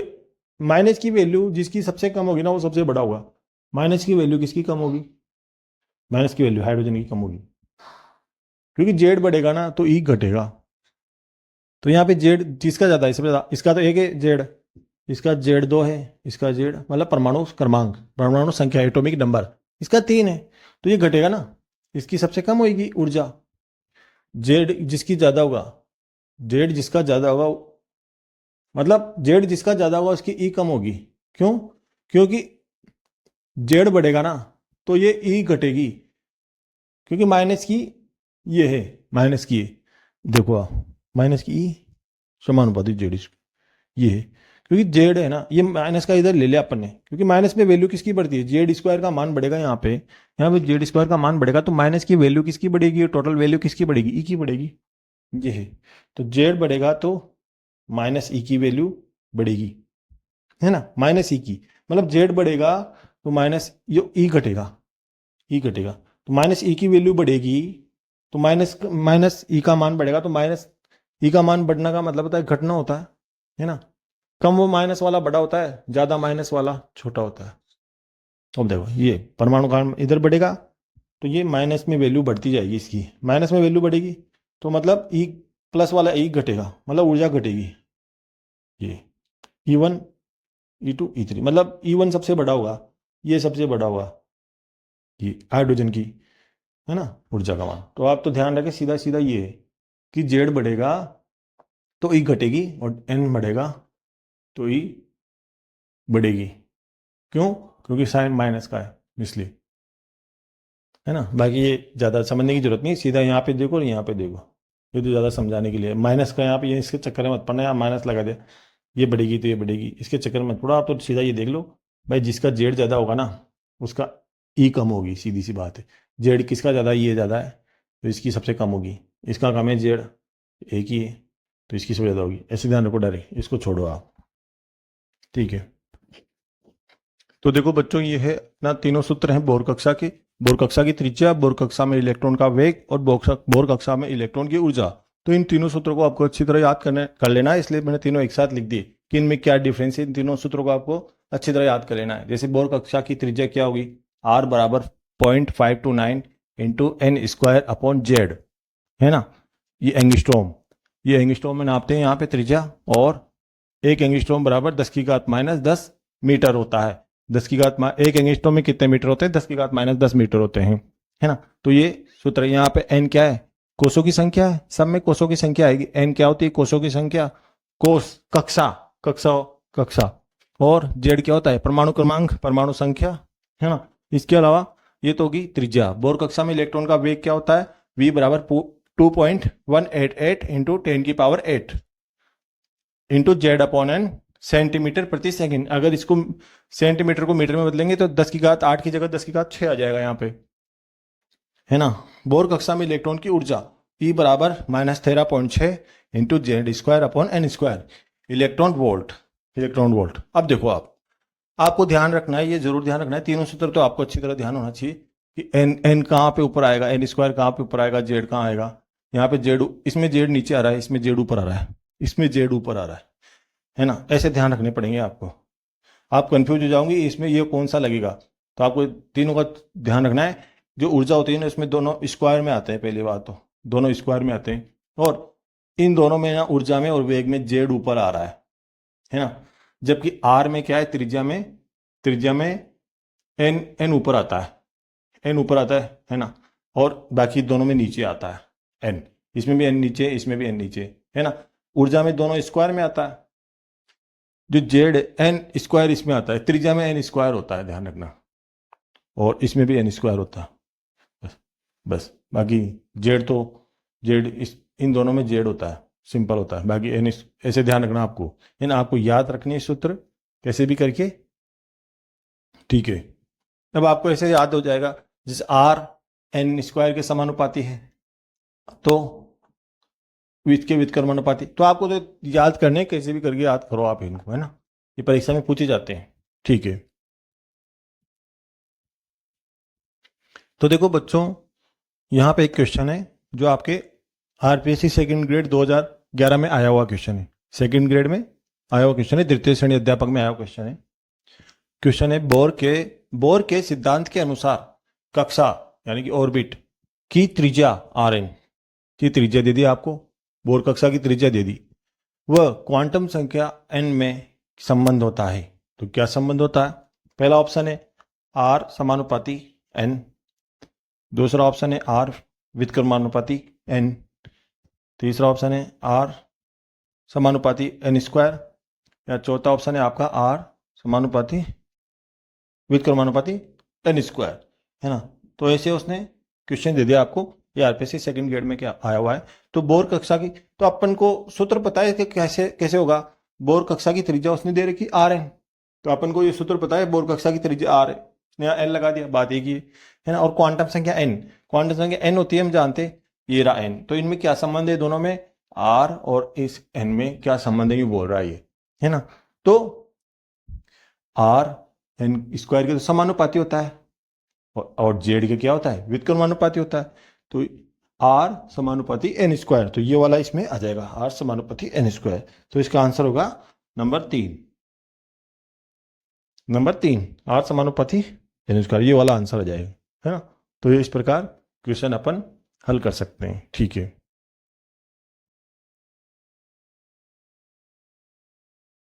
माइनस की वैल्यू जिसकी सबसे कम होगी ना वो सबसे बड़ा होगा, माइनस की वैल्यू किसकी कम होगी, माइनस की वैल्यू हाइड्रोजन की कम होगी, क्योंकि जेड बढ़ेगा ना तो ई घटेगा, तो यहाँ पे जेड जिसका ज्यादा है सबसे ज्यादा, इसका तो एक है जेड, इसका जेड 2 है, इसका जेड मतलब परमाणु क्रमांक, परमाणु संख्या एटॉमिक नंबर, इसका 3 है, तो ये घटेगा ना, इसकी सबसे कम होगी ऊर्जा, जेड जिसकी ज्यादा होगा, जेड जिसका ज्यादा होगा, मतलब जेड जिसका ज्यादा होगा उसकी ई कम होगी, क्यों? क्योंकि जेड बढ़ेगा ना तो ये ई घटेगी, क्योंकि माइनस की ये है, माइनस की है, देखो आप माइनस की ई समानुपाती जेड ये है, क्योंकि जेड है ना, ये माइनस का इधर ले लिया अपन ने, क्योंकि माइनस में वैल्यू किसकी बढ़ती है, जेड स्क्वायर का मान बढ़ेगा यहाँ पे जेड स्क्वायर का मान बढ़ेगा तो माइनस की वैल्यू किसकी बढ़ेगी, टोटल वैल्यू किसकी बढ़ेगी, ई की बढ़ेगी, ये है। तो जेड बढ़ेगा तो माइनस ई की वैल्यू बढ़ेगी, है ना, माइनस ई की, मतलब जेड बढ़ेगा तो माइनस ये ई घटेगा, ई घटेगा तो माइनस ई की वैल्यू बढ़ेगी, तो माइनस माइनस ई का मान बढ़ेगा, तो माइनस ई का मान बढ़ने का मतलब होता है घटना होता है ना, कम वो माइनस वाला बड़ा होता है, ज्यादा माइनस वाला छोटा होता है। अब देखो ये परमाणु का इधर बढ़ेगा तो ये माइनस में वैल्यू बढ़ती जाएगी, इसकी माइनस में वैल्यू बढ़ेगी तो मतलब ई प्लस वाला ई घटेगा, मतलब ऊर्जा घटेगी, ये E1 E2 E3, मतलब E1 सबसे बड़ा होगा, ये सबसे बड़ा होगा, ये हाइड्रोजन की, है ना, ऊर्जा का मान। तो आप तो ध्यान रखें, सीधा सीधा ये है कि जेड बढ़ेगा तो ई घटेगी और एन बढ़ेगा तो ई बढ़ेगी, क्यों, क्योंकि साइन माइनस का है इसलिए, है ना। बाकी ये ज़्यादा समझने की जरूरत नहीं, सीधा यहाँ पे देखो और यहाँ पे देखो, ये तो ज़्यादा समझाने के लिए, माइनस का यहाँ पे ये इसके चक्कर में मत पड़ना, यहाँ माइनस लगा दे, ये बढ़ेगी तो ये बढ़ेगी, इसके चक्कर में मत पड़ो आप, तो सीधा ये देख लो भाई, जिसका जेड ज़्यादा होगा ना उसका ई कम होगी, सीधी सी बात है, जेड किसका ज़्यादा, ये ज़्यादा है तो इसकी सबसे कम होगी, इसका कम है जेड, एक ही है तो इसकी सबसे ज़्यादा होगी, ऐसे ध्यान रखो, डरे इसको छोड़ो आप, ठीक है। तो देखो बच्चों, ये है ना, तीनों सूत्र हैं बोर कक्षा के, बोर कक्षा की त्रिज्या, बोर कक्षा में इलेक्ट्रॉन का वेग और बोर कक्षा में इलेक्ट्रॉन की ऊर्जा। तो इन तीनों सूत्रों को आपको अच्छी तरह याद कर लेना है, इसलिए मैंने तीनों एक साथ लिख दिए कि इनमें क्या डिफरेंस है, इन तीनों सूत्रों को आपको अच्छी तरह याद कर लेना है। जैसे बोर कक्षा की त्रिज्या क्या होगी, R बराबर 0.529 into N square upon Z, है ना, ये एंगस्ट्रॉम में नापते हैं यहाँ पे त्रिज्या, और एक एंगस्ट्रॉम बराबर 10⁻⁻10 मीटर होता है, एक एंगस्ट्रॉम में कितने मीटर होते हैं, 10⁻⁻10 मीटर होते हैं, है ना। तो ये सूत्र, यहाँ पे एन क्या है, कोषों की संख्या है, सब में कोषों की संख्या आएगी, एन क्या होती है, कोषों की संख्या, कोष कक्षा, कक्षा, और जेड क्या होता है, परमाणु क्रमांक, परमाणु संख्या, है ना। इसके अलावा ये तो होगी त्रिज्या। बोर कक्षा में इलेक्ट्रॉन का वेग क्या होता है, V बराबर 2.188 इंटू 10⁸ into Z upon N centimetre प्रति सेकंड। अगर इसको सेंटीमीटर को मीटर में बदलेंगे तो 10⁸8 की जगह 10⁶ आ जाएगा यहाँ पे, है ना। बोर कक्षा में इलेक्ट्रॉन की ऊर्जा E बराबर -13.6 into Z square upon N square, electron volt. अब देखो आपको ध्यान रखना है, ये जरूर ध्यान रखना है, तीनों सूत्र तो आपको अच्छी तरह ध्यान होना चाहिए कि एन कहाँ पे ऊपर आएगा, एन स्क्वायर कहाँ पे ऊपर आएगा, जेड कहाँ आएगा, यहाँ पे जेड, इसमें जेड नीचे आ रहा है, इसमें जेड ऊपर आ रहा है, इसमें जेड ऊपर आ रहा है ना, ऐसे ध्यान रखने पड़ेंगे आपको। आप कंफ्यूज हो जाओगे इसमें ये कौन सा लगेगा, तो आपको तीनों का ध्यान रखना है। जो ऊर्जा होती है ना, इसमें दोनों स्क्वायर में आते हैं, पहली बात तो दोनों स्क्वायर में आते हैं, और इन दोनों में ना ऊर्जा में और वेग में जेड ऊपर आ रहा है ना। जबकि आर में क्या है, त्रिज्या में एन ऊपर आता है ना, और बाकी दोनों में नीचे आता है एन, इसमें भी एन नीचे, इसमें भी एन नीचे, है ना। ऊर्जा में दोनों स्क्वायर में आता है, जो जेड एन स्क्वायर इसमें आता है, त्रिज्या में एन स्क्वायर होता है, ध्यान रखना, और इसमें भी एन स्क्वायर होता है, बस बाकी जेड इन दोनों में जेड होता है, सिंपल होता है, बाकी एन ऐसे ध्यान रखना आपको, इन आपको याद रखनी है सूत्र कैसे भी करके, ठीक है। अब आपको ऐसे याद हो जाएगा, जैसे आर एन स्क्वायर के समानुपाती है तो वित्कर्मानुपाती, तो आपको तो याद करने, कैसे भी करके याद करो आप इनको, है ना, ये परीक्षा में पूछे जाते हैं, ठीक है। तो देखो बच्चों, यहाँ पे एक क्वेश्चन है जो आपके आरपीएससी सेकंड ग्रेड 2011 में आया हुआ क्वेश्चन है, सेकंड ग्रेड में आया हुआ क्वेश्चन है, द्वितीय श्रेणी अध्यापक में आया हुआ क्वेश्चन है। बोर के सिद्धांत के अनुसार कक्षा यानी कि ऑर्बिट की त्रिज्या Rn की त्रिज्या दे दी आपको, बोर कक्षा की त्रिज्या दे दी, वह क्वांटम संख्या n में संबंध होता है। तो क्या संबंध होता है, पहला ऑप्शन है R समानुपाती n, दूसरा ऑप्शन है R व्युत्क्रमानुपाती n, तीसरा ऑप्शन है R समानुपाती n स्क्वायर, या चौथा ऑप्शन है आपका R समानुपाती व्युत्क्रमानुपाती n स्क्वायर, है ना। तो ऐसे उसने क्वेश्चन दे दिया आपको, ये आरपीएससी सेकंड ग्रेड में क्या आया हुआ है। तो बोर कक्षा की, तो अपन को सूत्र पता है कि कैसे कैसे होगा। बोर कक्षा की त्रिज्या उसने दे रखी आर एन, तो अपन को ये सूत्र पता है, बोर कक्षा की त्रिज्या आर है, उसने यहाँ एन लगा दिया, बात एक ही है ना। और क्वांटम संख्या एन, क्वांटम संख्या एन होती है, हम जानते हैं, ये रहा एन। तो इनमें क्या संबंध है दोनों में, आर और इस एन में क्या संबंध है ये बोल रहा है ये, है ना। तो आर एन स्क्वायर के तो समानुपाती होता है, और जेड के क्या होता है, व्युत्क्रमानुपाती होता है। तो आर समानुपाती एन स्क्वायर, तो ये वाला इसमें आ जाएगा, आर समानुपाती एन स्क्वायर। तो इसका आंसर होगा नंबर 3, नंबर 3 आर समानुपाती एन स्क्वायर, ये वाला आंसर आ जाएगा, है ना। तो ये इस प्रकार क्वेश्चन अपन हल कर सकते हैं, ठीक है।